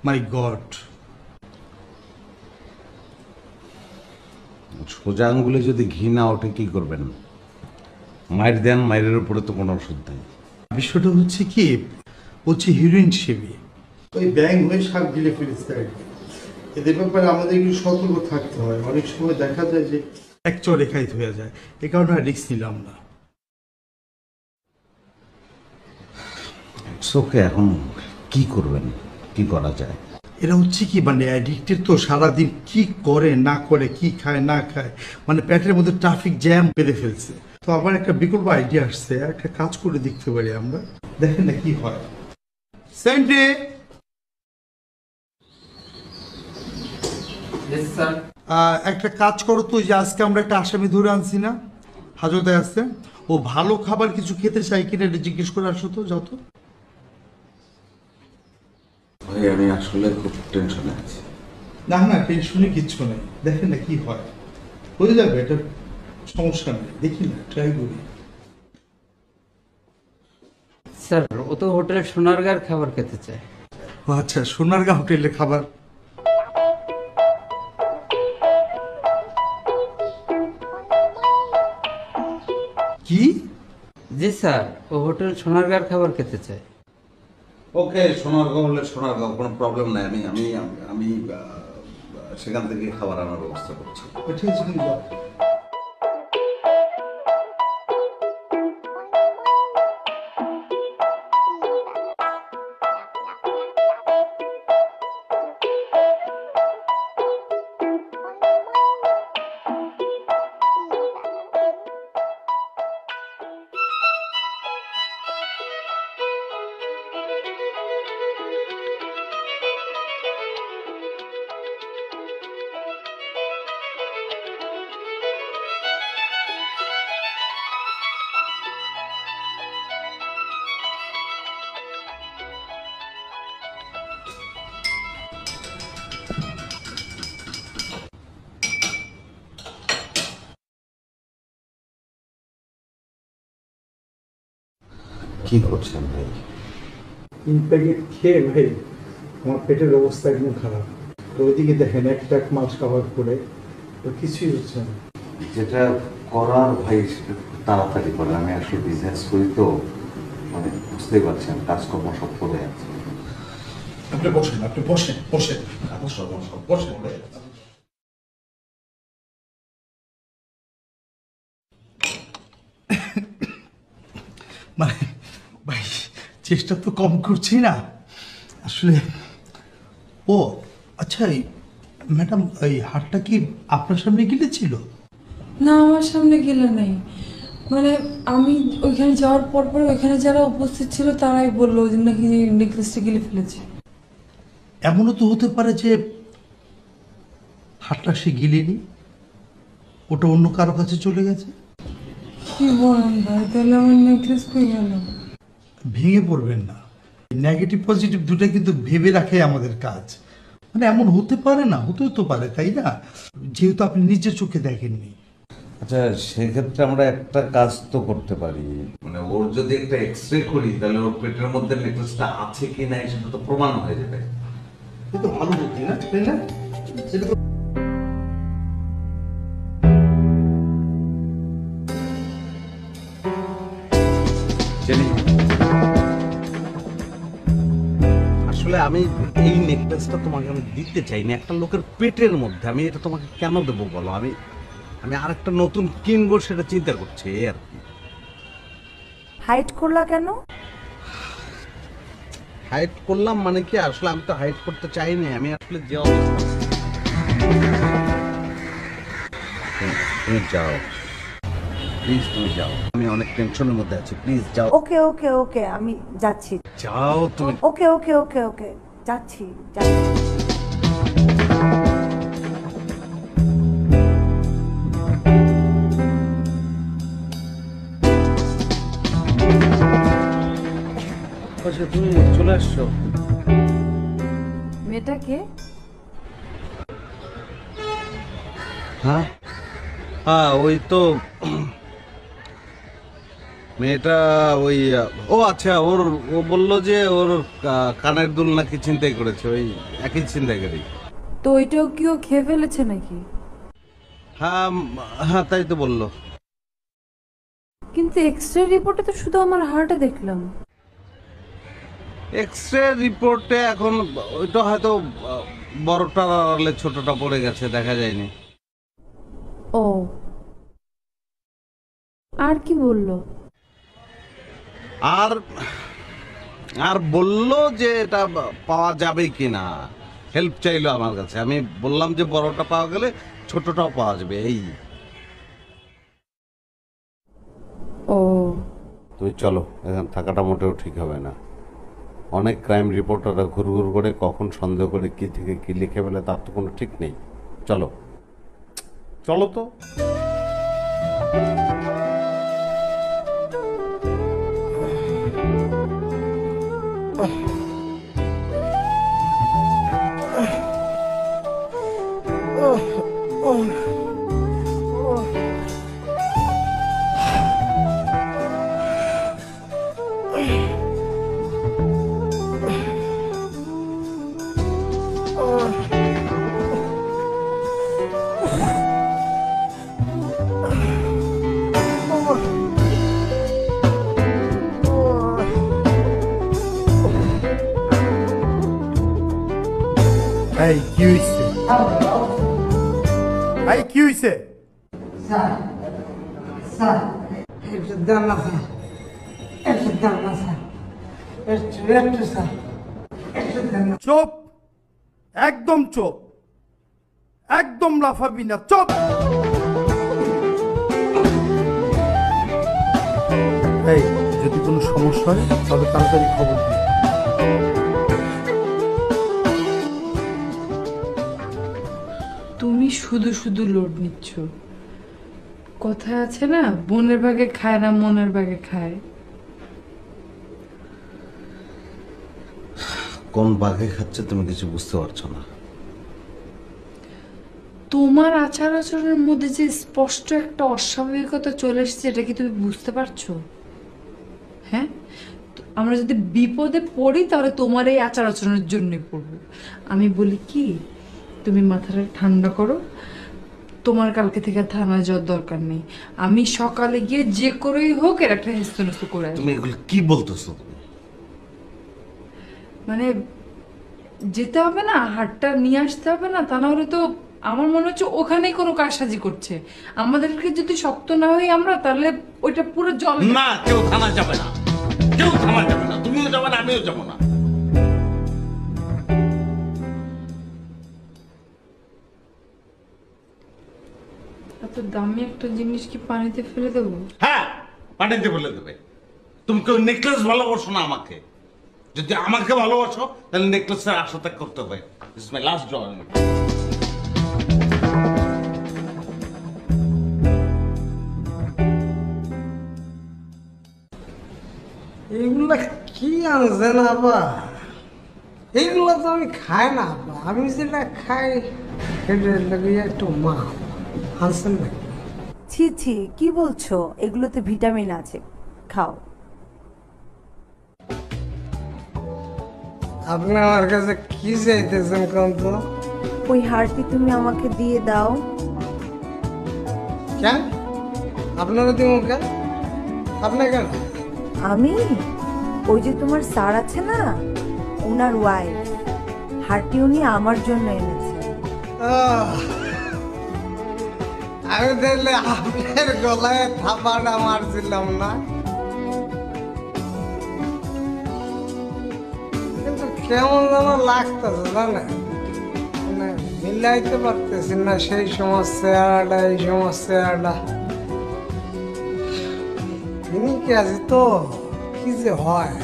মাই গড। সোজা আঙ্গুলে যদি ঘি না ওঠে কি করবেন? মায়ের দেন, মায়ের উপরে তো কোনো ওষুধ নেই। বিষয়টা হচ্ছে কি, হচ্ছে হিরোইন সেবী, ওই ব্যাং হয়ে সাপ গিলে ফেলেছে আর কি। এদের ব্যাপারে আমাদের একটু সতর্ক থাকতে হয়, অনেক সময় দেখা যায় যে এক চড়ে খাইতে হয়ে যায়, এ কারণে আর রিস্ক নিলাম না। চোখে এখন কি করবেন, কি করা যায়? এরা হচ্ছে কি মানে অ্যাডিক্টেড, তো সারাদিন কি করে না করে, কি খায় না খায়, মানে পেটের মধ্যে ট্রাফিক জ্যাম বেঁধে ফেলছে। তো আবার একটা বিকল্প আইডিয়া আসছে, একটা কাজ করে দেখতে পারি আমরা, দেখেন না কি হয়। সেন্টে একটা কাজ করো তো, যে আজকে আমরা একটা আসামি ধরে আনছি না, হাজতে আসছে, ও ভালো খাবার কিছু খেতে চাই কিনা এটা জিজ্ঞেস করে আসো তো, যাও তো। ভাই আমি আসলে খুব টেনশনে আছি। না না, টেনশনে কিচ্ছু নেই, দেখেন না কি হয়, হয়ে যাবে, এটা সমস্যা নেই, দেখি না, ট্রাই করি। স্যার ও তো হোটেলের সোনারগাঁর খাবার খেতে চায়। ও আচ্ছা, সোনারগাঁ হোটেলে খাবার। কি? জি স্যার, ও হোটেল সোনারগাঁর খাবার খেতে চায়। ওকে, সোনারগাঁও হলে সোনারগাঁও, কোনো প্রবলেম নাই। আমি আমি আমি সেখান থেকে খাবার আনার ব্যবস্থা করছি। ঠিক আছে, তুমি যাও। কি করছেন ভাই? 3 প্যাকেট খেয়ে ভাই আমার পেটের অবস্থা একদম খারাপ। তো ওইদিকে দেখেন একটা মাছ কাভার করে, তো কিছুই হচ্ছে না। যেটা করার ভাই সেটা খুব তাড়াতাড়ি করে। আমি আসলে বিজনেস করি তো, মানে বুঝতেই পারছেন কাজকর্ম সব পড়ে আছে। আপনি বসেন, আপনি বসেন, বসেন, বসেন। মানে ভাই চেষ্টা তো কম করছি না আসলে। ও আচ্ছা, ম্যাডাম এই হাটটা কি আপনার সামনে গিলেছিল? না, আমার সামনে গেলে নেই। মানে আমি ওইখানে যাওয়ার পর পর ওইখানে যারা উপস্থিত ছিল তারাই বললো যে নাকি নেকলেসটা গিলে ফেলেছে। এমনও তো হতে পারে যে হাটটা সে গিলেনি, ওটা অন্য কারো কাছে চলে গেছে। কি বলেন ভাই, তাহলে আমার নেকলেস কই গেল? ভেঙে পড়বেন না, নেগেটিভ পজিটিভ দুটো কিন্তু ভেবে রাখে আমাদের কাজ। মানে এমন হতে পারে না, হতেও তো পারে, তাই না? যেহেতু আপনি নিজের চোখে দেখেননি। আচ্ছা, সেক্ষেত্রে আমরা একটা কাজ তো করতে পারি, মানে ওর যদি একটা এক্সরে করি তাহলে ওর পেটের মধ্যে নেকলেসটা আছে কি নাই সেটা তো প্রমাণ হয়ে যাবে। এটা তো ভালো বুদ্ধি না, তাই না? সেটা তো আসলে আমি এই নেকলেসটা তোমাকে আমি দিতে চাই না, একটা লোকের পেটের মধ্যে আমি এটা তোমাকে কেন দেবো বলো? আমি আমি আরেকটা নতুন কিনবো সেটা চিন্তা করছি, এই আর কি। হাইট করলা কেন? হাইট করলাম মানে কি, আসলে আমি তো হাইট করতে চাই না। আমি আসলে যে অবস্থা, তুমি যাও প্লিজ, তুমি যাও, আমি অনেক টেনশনের মধ্যে আছি, প্লিজ যাও। ওকে ওকে ওকে, আমি যাচ্ছি। যাও তুমি। ওকে ওকে ওকে ওকে, যাচ্ছি যাচ্ছি। আচ্ছা, তুমি চলে আসছো? মেয়েটাকে হ্যাঁ হ্যাঁ, ওই তো মেয়েটা, ওই ও আচ্ছা, ও বললো যে ওর কানের দুল নাকি ছিনতাই করেছে, ওই একই ছিনতাইকারী। তো ওইটাও কি ও খেয়ে ফেলেছে নাকি? হ্যাঁ হ্যাঁ, তাই তো বললো। কিন্তু এক্সরে রিপোর্টে তো শুধু আমার হার্টে দেখলাম। এক্সরে রিপোর্টে এখন ওইটা হয়তো বড়টা আড়ালে ছোটটা পড়ে গেছে, দেখা যায়নি। ও, আর কি বললো? আর আর বললো যে এটা পাওয়া যাবে কিনা, হেল্প চাইলো আমার কাছে। আমি বললাম যে বড়টা পাওয়া গেলে ছোটটাও পাওয়া যাবে, এই। ও, তুমি চলো, এখানে থাকাটা মোটেও ঠিক হবে না। অনেক ক্রাইম রিপোর্টাররা ঘুরঘুর করে কখন সন্দেহ করে কি থেকে কি লিখে ফেলে তার তো কোনো ঠিক নেই। চলো চলো তো। এই কি হইছে? এই কি হইছে? স্যার স্যার একটু দেন না স্যার, একটু দেন না স্যার, একটু স্যার, একটু দেন না। চুপ, একদম চুপ, একদম লাফাবি না, চুপ। এই যদি কোনো সমস্যা হয় তবে তাড়াতাড়ি খবর দিন। তুমি শুধু শুধু লোড নিচ্ছ। কথা আছে না, বোনের ভাগে খায় না মনের ভাগে খায়। কোন বাঘে খাচ্ছে তুমি কিছু বুঝতে পারছো না। তোমার আচার আচরণের মধ্যে যে স্পষ্ট একটা অস্বাভাবিকতা চলে এসেছে, এটা কি তুমি বুঝতে পারছো? হ্যাঁ, আমরা যদি বিপদে পড়ি তাহলে তোমার এই আচার আচরণের জন্যই পড়বো। আমি বলি কি, তুমি মাথাটা ঠান্ডা করো। তোমার কালকে থেকে থানায় যাওয়ার দরকার নেই। আমি সকালে গিয়ে যে করেই হোক এর একটা হেস্তনেস্ত করে আসবো। তুমি এগুলো কি বলতেছো? মানে যেতে হবে না, হাটটা নিয়ে আসতে হবে না, তা না হলে তো আমার মনে হচ্ছে ওখানেই কোনো কারসাজি করছে। আমাদেরকে যদি শক্ত না হই আমরা, তাহলে ওইটা পুরো জল। না, কেউ থানা যাবে না, কেউ থানা যাবে না, তুমিও যাবে না, আমিও যাবো না। এত দামি একটা জিনিস কি পানিতে ফেলে দেবো? হ্যাঁ, পানিতে ফেলে দেবে। তুমি কেউ নেকলেস ভালোবাসো না আমাকে। যদি আমাকে ভালোবাসো তাহলে নেকলেসের আশা ত্যাগ করতে হবে। This is my last drawing. এইগুলা কি আনছেন আবার? এইগুলো তো আমি খাই না আপা। আমি যেটা খাই সেটা লাগিয়ে একটু মা আনছেন না। ছি ছি, কি বলছো? এগুলোতে ভিটামিন আছে, খাও। আপনি আমার কাছে কি চাইতেছেন কোন তো? ওই হারটি তুমি আমাকে দিয়ে দাও। কেন আপনারা দিব কেন? আপনি কেন? আমি ওই যে তোমার স্যার আছে না, ওনার ওয়াইফ, হারটি উনি আমার জন্য এনেছে। আমি দেখলে আপনার গলায় থাপাটা মারছিলাম না, কিন্তু কেমন যেন লাগতেছে জানেন, মানে মিলাইতে পারতেছি না সেই সময় চেহারাটা এই সময় চেহারাটা। তিনি কি আছে তো কি যে হয়।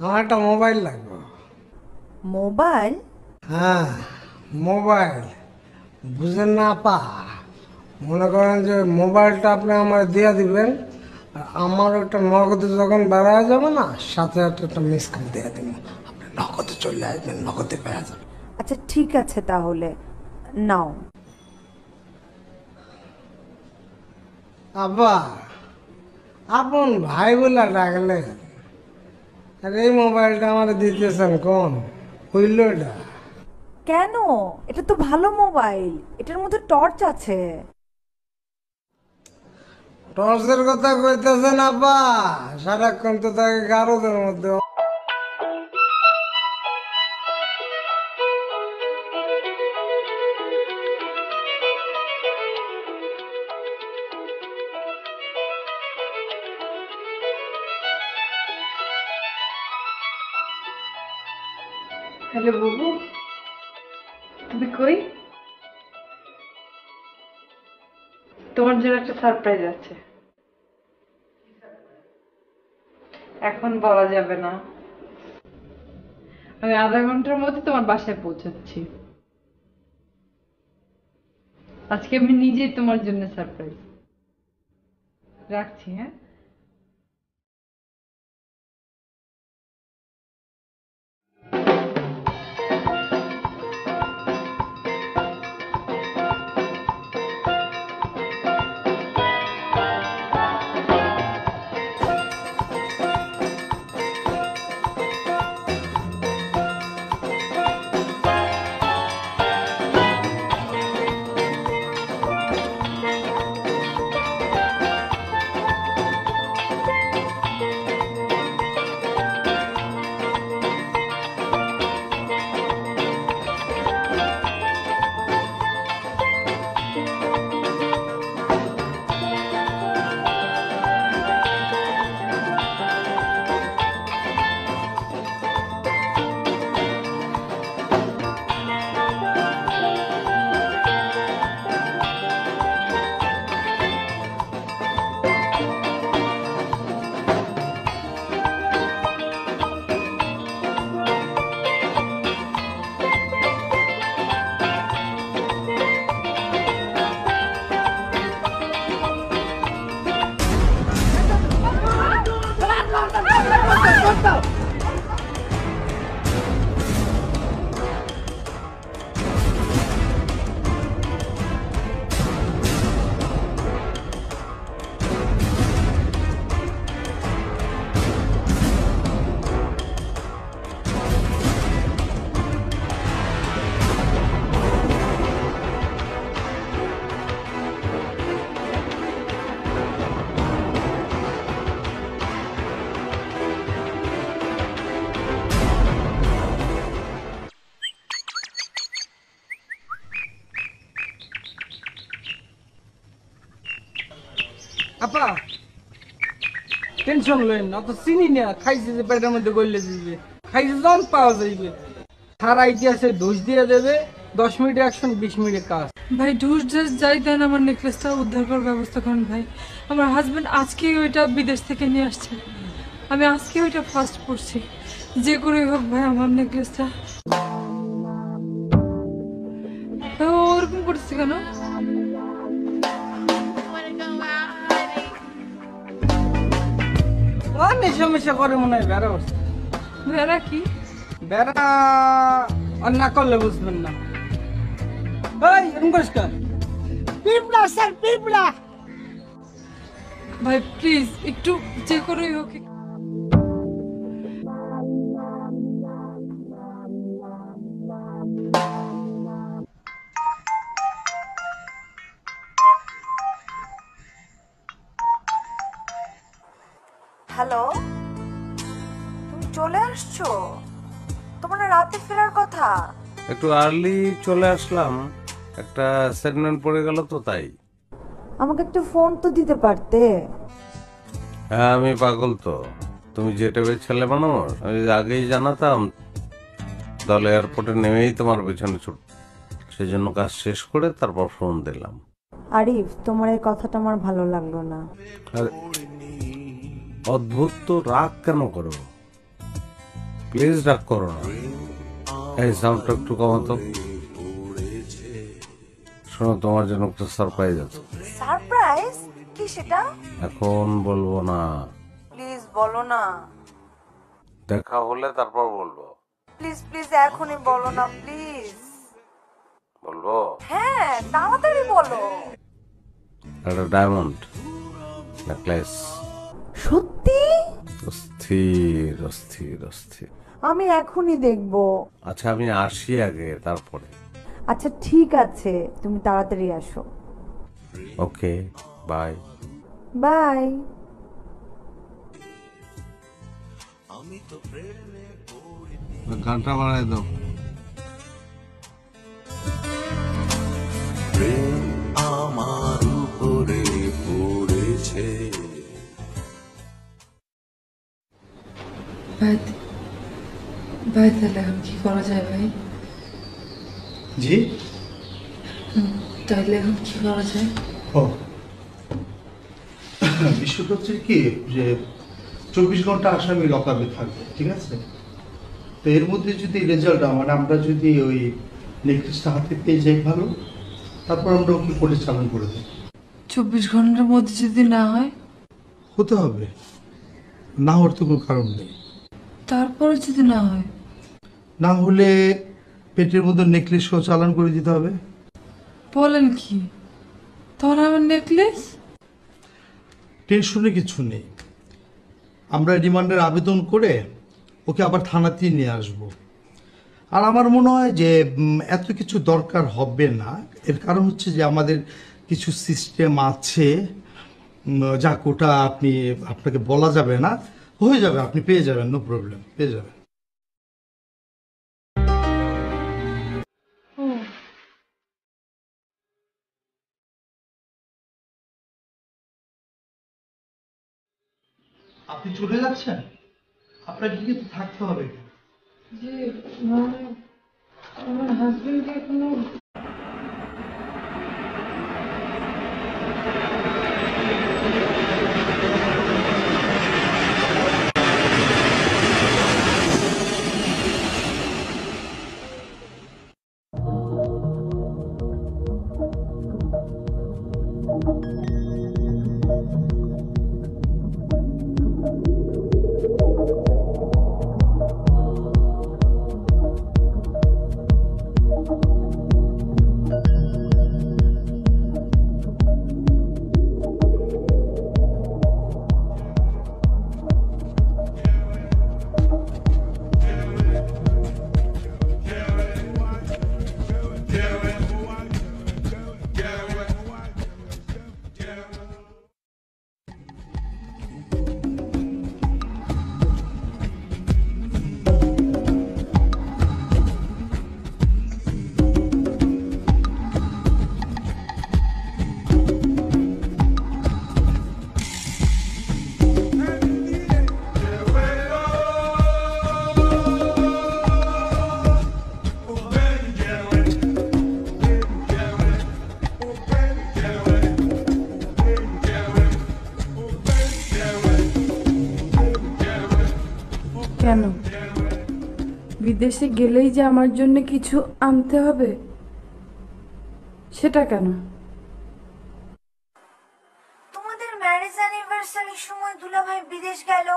আমার একটা মোবাইল লাগবে। মোবাইল? হ্যাঁ মোবাইল, বুঝেন না আপা? মনে করেন যে মোবাইলটা আপনি আমার দিয়ে দিবেন, আর আমার ওটা নগদে যখন বেড়ায় যাবে না, সাথে সাথে একটা মিস কল দিয়ে দেবেন, আপনি নগদে চলে আসবেন, নগদে পেয়ে যাবেন। আচ্ছা ঠিক আছে, তাহলে নাও। আব্বা, আপন ভাই বলে ডাকলে, আর এই মোবাইলটা আমার দিতেছেন কোন হইল? এটা কেন? এটা তো ভালো মোবাইল, এটার মধ্যে টর্চ আছে। টর্চের কথা কইতেছেন আব্বা? সারাক্ষণ তো থাকে গারদের মধ্যে। হ্যালো বাবু, তুমি কই? তোমার জন্য একটা সারপ্রাইজ আছে। এখন বলা যাবে না, আমি আধা ঘন্টার মধ্যে তোমার বাসায় পৌঁছাচ্ছি। আজকে আমি নিজেই তোমার জন্য সারপ্রাইজ রাখছি। হ্যাঁ, আপা টেনশন লইন না, অত চিনি না, খাইছে যে পেটের মধ্যে গলে যাইবে, খাইছে জন পাওয়া যাইবে। সার আইটি আছে, ডোজ দিয়ে দেবে, 10 মিনিটে অ্যাকশন, 20 মিনিটে কাজ। ভাই ঢুস ঢুস যাই দেন, আমার নেকলেসটা উদ্ধার করার ব্যবস্থা করেন ভাই। আমার হাজবেন্ড আজকে ওইটা বিদেশ থেকে নিয়ে আসছে, আমি আজকে ওইটা ফার্স্ট পড়ছি, যে করেই হোক ভাই আমার নেকলেসটা। ওরকম করছে কেন? নেশা মেশা করে মনে হয় বেড়া বসছে। বেড়া কি? বেড়া আর না করলে বুঝবেন না। এই এরকম করিস কেন? পিঁপড়া স্যার, পিঁপড়া। ভাই প্লিজ একটু যে করেই হোক। হ্যালো, তুমি চলে আসছো? তোমার না রাতে ফেরার কথা। একটু আর্লি চলে আসলাম, একটা অ্যাসাইনমেন্ট পড়ে গেল তো তাই। আমাকে একটা ফোন তো দিতে পারতে। হ্যাঁ আমি পাগল তো, তুমি যে টাইপের ছেলে মানুষ, আমি যদি আগেই জানাতাম তাহলে এয়ারপোর্টে নেমেই তোমার পেছনে ছুট, সেজন্য কাজ শেষ করে তারপর ফোন দিলাম। আরিফ, তোমার এই কথাটা আমার ভালো লাগলো না। আর অদ্ভুত তো, রাগ কেন করো? প্লিজ রাগ করো না। এই সাউন্ডটা একটু কমাতো। শোনো, তোমার জন্য একটা সারপ্রাইজ আছে। সারপ্রাইজ? কি সেটা? এখন বলবো না, প্লিজ বলো না। দেখা হলে তারপর বলবো। প্লিজ প্লিজ এখনই বলো না প্লিজ। বলবো? হ্যাঁ তাড়াতাড়ি বলো। একটা ডায়মন্ড নেকলেস। সত্যি? অস্থির অস্থির অস্থির। আমি এখনই দেখবো। আচ্ছা আমি আসি আগে, তারপরে। আচ্ছা ঠিক আছে, তুমি তাড়াতাড়ি আসো। ওকে, বাই বাই। গানটা বাড়াই দাও। আমার উপরে পড়েছে। ভাই ভাই তাহলে এখন কি করা যায় ভাই? জি তাহলে এখন কি করা যায়? ও বিষয়টা হচ্ছে কি যে 24 ঘন্টা আসামি লকআপে থাকবে, ঠিক আছে? তো এর মধ্যে যদি রেজাল্ট মানে আমরা যদি ওই নেকলেসটা হাতে পেয়ে যাই ভালো, তারপর আমরা ওকে কোর্টে চালান করে দেব। 24 ঘন্টার মধ্যে যদি না হয়? হতে হবে, না হওয়ার তো কোনো কারণ নেই। তারপরে যদি না হয়? না হলে পেটের মধ্যে নেকলেস সহ চালান করে দিতে হবে। বলেন কি? তোর আমার নেকলেস? টেনশনে কিছু নেই, আমরা রিমান্ডের আবেদন করে ওকে আবার থানাতেই নিয়ে আসব। আর আমার মনে হয় যে এত কিছু দরকার হবে না। এর কারণ হচ্ছে যে আমাদের কিছু সিস্টেম আছে, যাক ওটা আপনাকে বলা যাবে না, হয়ে যাবে, আপনি পেয়ে যাবেন, নো প্রবলেম, পেয়ে যাবেন। আপনি চলে যাচ্ছেন? আপনাকে কিন্তু থাকতে হবে। যে আমার হাজবেন্ডকে এখনো কেন? বিদেশে গেলেই যে আমার জন্য কিছু আনতে হবে সেটা কেন? তোমাদের ম্যারেজ অ্যানিভার্সারির সময় দুলাভাই বিদেশ গেল,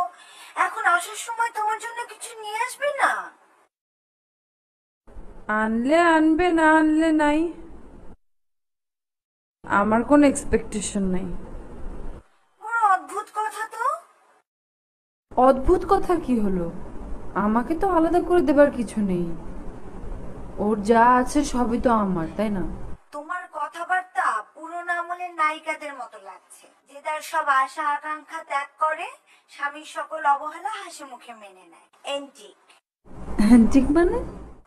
এখন আসার সময় তোমার জন্য কিছু নিয়ে আসবে না? আনলে আনবে, না আনলে নাই। আমার কোনো এক্সপেকটেশন নাই। বড় অদ্ভুত কথা তো। অদ্ভুত কথা কি হলো? আমাকে তো আলাদা করে দেবার কিছু নেই। ওর যা আছে সবই তো আমার, তাই না? তোমার কথাবার্তা পুরোনো আমলের নায়িকাদের মতো লাগছে, যে তার সব আশা আকাঙ্ক্ষা ত্যাগ করে স্বামীর সকল অবহেলা হাসি মুখে মেনে নেয়। এন্টিক। অ্যান্টিক মানে?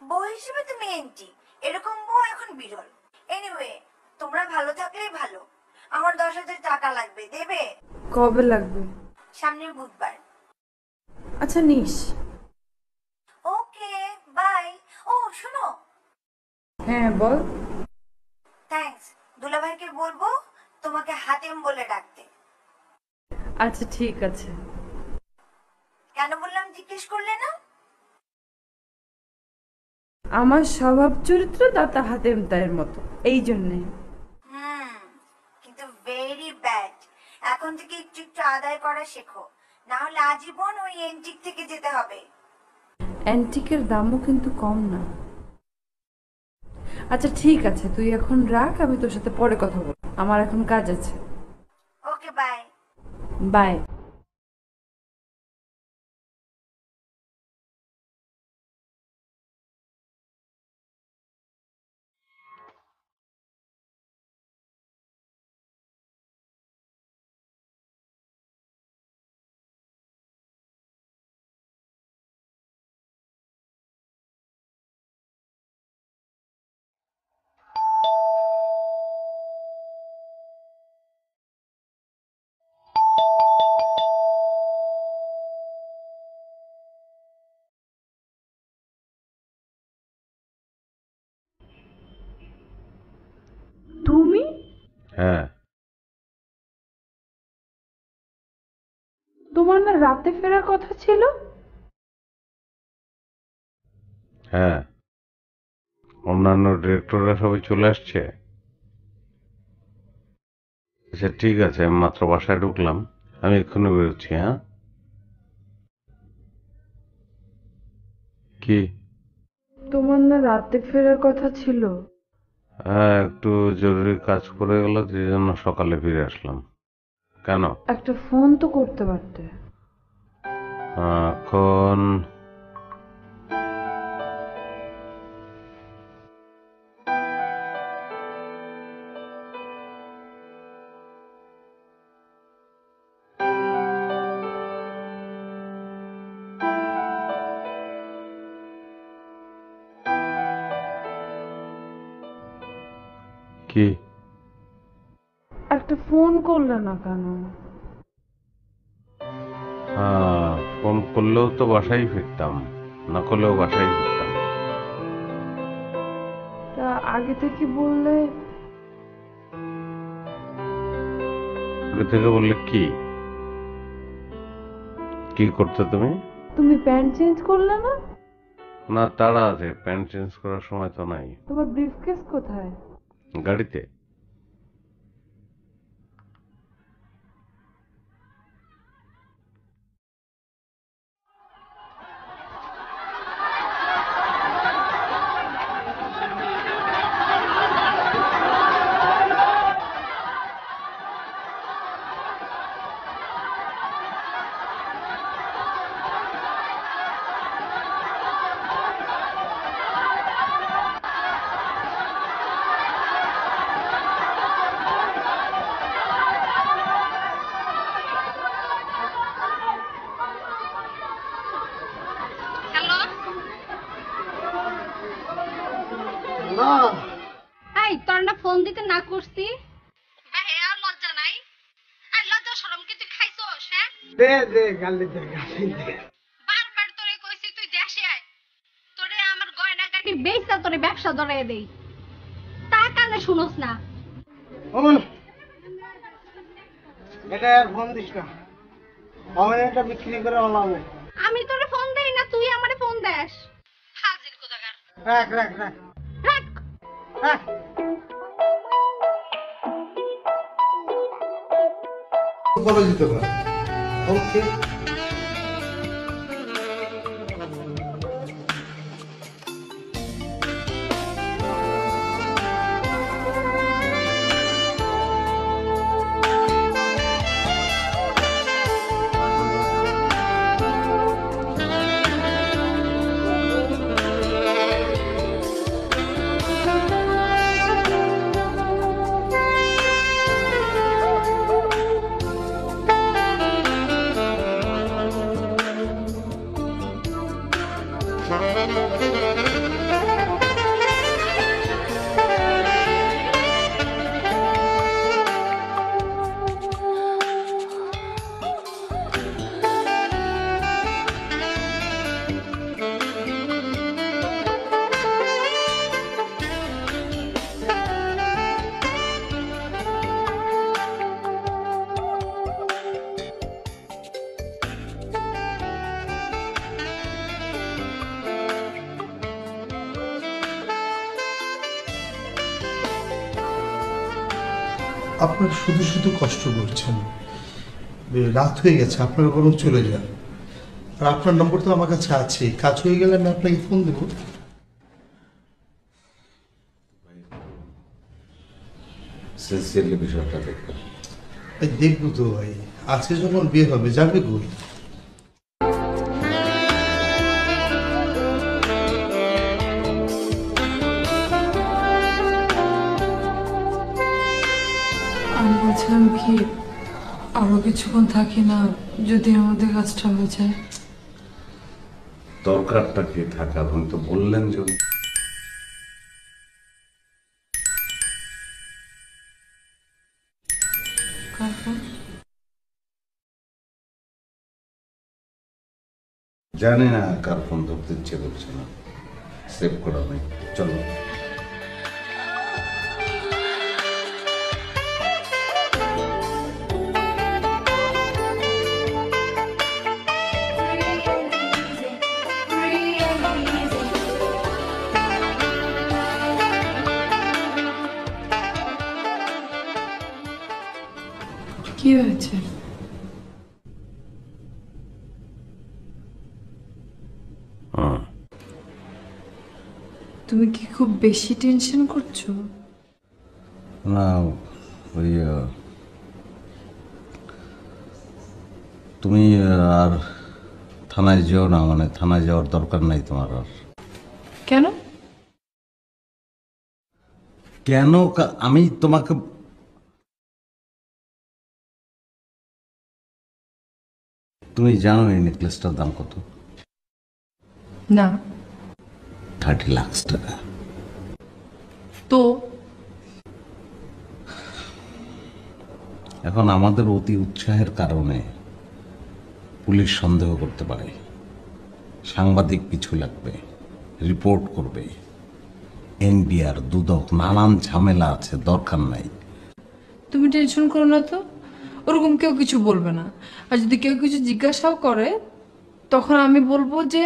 বউ হিসেবে তুমি এন্টিক, এরকম বউ এখন বিরল। এনিওয়ে, তোমরা ভালো থাকলেই ভালো। আমার 10,000 টাকা লাগবে, দেবে? কবে লাগবে? সামনের বুধবার। আচ্ছা নিস। ওকে, বাই। ও শোনো। হ্যাঁ বল। থ্যাঙ্কস। দুলাভাইকে বলবো তোমাকে হাতেম বলে ডাকতে। আচ্ছা ঠিক আছে। কেন বললাম জিজ্ঞেস করলে না? আমার স্বভাব চরিত্র দাতা হাতেম তাইয়ের মতো, এই জন্যে। কিন্তু ভেরি ব্যাড। এখন থেকে একটু একটু আদায় করা শেখো, না হলে আজীবন ওই এন্টিক থেকে যেতে হবে। অ্যান্টিকের দামও কিন্তু কম না। আচ্ছা ঠিক আছে, তুই এখন রাখ, আমি তোর সাথে পরে কথা বলবো, আমার এখন কাজ আছে। ওকে, বাই। বাই। তুমি? হ্যাঁ। তোমার না রাতে ফেরার কথা ছিল? হ্যাঁ, অন্যান্য ডিরেক্টররা সবাই চলে আসছে। আচ্ছা ঠিক আছে, আমি মাত্র বাসায় ঢুকলাম, আমি এক্ষুনি বেরোচ্ছি। হ্যাঁ, কি? তোমার না রাতে ফেরার কথা ছিল? হ্যাঁ, একটু জরুরি কাজ পড়ে গেল, যে জন্য সকালে ফিরে আসলাম। কেন? একটা ফোন তো করতে পারতে। এখন কি? একটা ফোন করলে না কেন? হ্যাঁ, ফোন করলেও তো বাসায় ফিরতাম, না করলেও বাসায় ফিরতাম। তা আগে থেকে বললে? আগে থেকে বললে কি? কি করতে তুমি? তুমি প্যান্ট চেঞ্জ করলে না? না, তাড়া আছে, প্যান্ট চেঞ্জ করার সময় তো নাই। তোমার ব্রিফকেস কোথায়? গাড়িতে। এই তোর না ফোন দিতে না করছি? ভাইয়া লজ্জা নাই? আর লজ্জা শরম কি তুই খাইছস? হ্যাঁ, দে দে গালি দে গালি দে। বারবার তোরে কইছি তুই দেশে আয়, তোরে আমার গয়না গাটি বেচা তোরে ব্যবসা ধরায় দেই, তা কানে শুনোস না। অমন এটা আর ফোন দিস না, অমন এটা বিক্রি করে ওলাবো। আমি তোরে ফোন দেই না রাখ রাখ রাখ রাখ। বলে দিতে পারে। ওকে। আপনারা শুধু শুধু কষ্ট করছেন। রাত হয়ে গেছে, আপনারা বরং চলে যান। আর আপনার নম্বর তো আমার কাছে আছে, কাজ হয়ে গেলে আমি আপনাকে ফোন দেবো। সিনসিয়ারলি বিষয়টা দেখবেন। দেখবো তো ভাই, আজকে যখন বিয়ে হবে যাবে কই? আমি বলছিলাম কি আরো কিছুক্ষণ থাকি না, যদি আমাদের কাজটা হয়ে যায়। দরকারটা কি থাকা? আপনি তো বললেন যে জানি না কার ফোন ধরতে ইচ্ছে করছে না, সেভ করা নেই। চলো। কি হয়েছে? তুমি কি খুব বেশি টেনশন করছো? না, ওই তুমি আর থানায় যেও না, মানে থানায় যাওয়ার দরকার নাই তোমার আর। কেন? কেন? আমি তোমাকে তুমি জানো এই নেকলেসটার দাম কত? না। 30 লাখ টাকা। তো এখন আমাদের অতি উৎসাহের কারণে পুলিশ সন্দেহ করতে পারে, সাংবাদিক পিছু লাগবে, রিপোর্ট করবে, এনবিআর, দুদক, নানান ঝামেলা আছে, দরকার নাই। তুমি টেনশন করো না তো, ওরকম কেউ কিছু বলবে না। আর যদি কেউ কিছু জিজ্ঞাসাও করে তখন আমি বলবো যে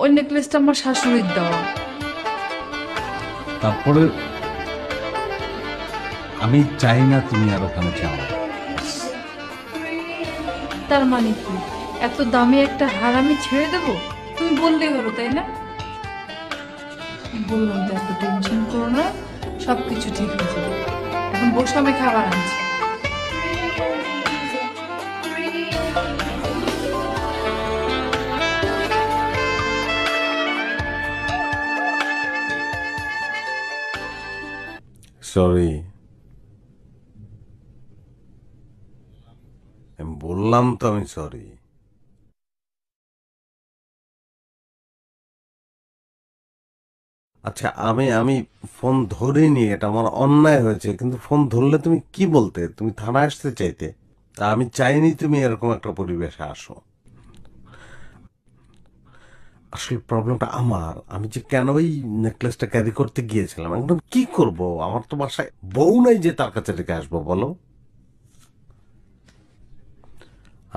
ওই নেকলেসটা আমার শাশুড়ির দেওয়া। তারপরে আমি চাই না তুমি আর ওখানে যাও। তার মানে কি এত দামি একটা হার আমি ছেড়ে দেব? তুমি বললেই হলো, তাই না? বললাম তো এত টেনশন করো না, সবকিছু ঠিক হয়ে যাবে। এখন বসে আমি খাবার আনছি। সরি, আমি বললাম তো আমি সরি। আচ্ছা, আমি ফোন ধরিনি, এটা আমার অন্যায় হয়েছে, কিন্তু ফোন ধরলে তুমি কি বলতে? তুমি থানায় আসতে চাইতে। তা আমি চাইনি তুমি এরকম একটা পরিবেশে আসো। আসলে প্রবলেমটা আমার, আমি যে কেন ওই নেকলেসটা ক্যারি করতে গিয়েছিলাম, একদম কি করব? আমার তো বাসায় বউ নাই যে তার কাছে রেখে আসবো, বলো?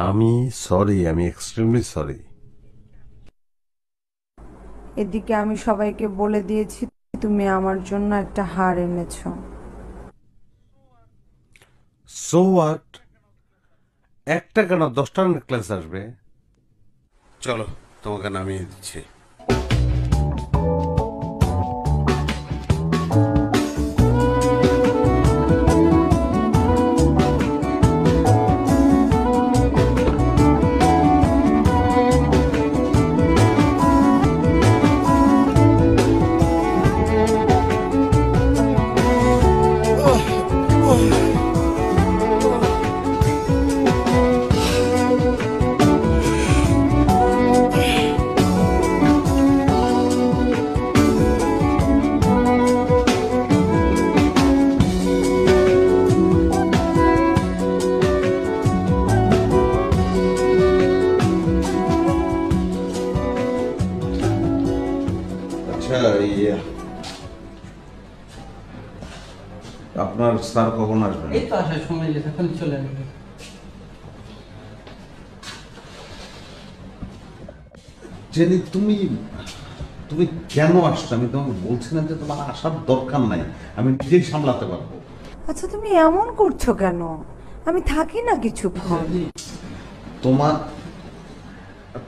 আমি সরি, আমি এক্সট্রিমলি সরি। এদিকে আমি সবাইকে বলে দিয়েছি তুমি আমার জন্য একটা হার এনেছো। সো হোয়াট, একটা কেন 10টা নেকলেস আসবে। চলো তোমাকে নামিয়ে দিচ্ছি। আচ্ছা, আপনার স্যার কখন আসবেন? এই তো আসার সময় গেছে, এখন চলে আসবে। জেনি, তুমি তুমি কেন আসছো? আমি তোমাকে বলছিলাম যে তোমার আসার দরকার নাই, আমি নিজেই সামলাতে পারবো। আচ্ছা তুমি এমন করছো কেন? আমি থাকি না কিছুক্ষণ। তোমার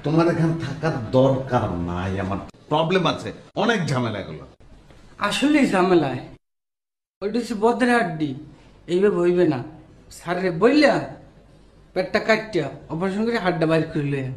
তোমার এখানে থাকার দরকার নাই, আমার প্রবলেম আছে, অনেক ঝামেলা এগুলো। আসলেই ঝামেলায় ওইটা হচ্ছে বদ্রের হাড্ডি, এইভাবে হইবে না। স্যারে বললা পেটটা কাটিয়া অপারেশন করে হাড্ডা বাইর করে লইয়া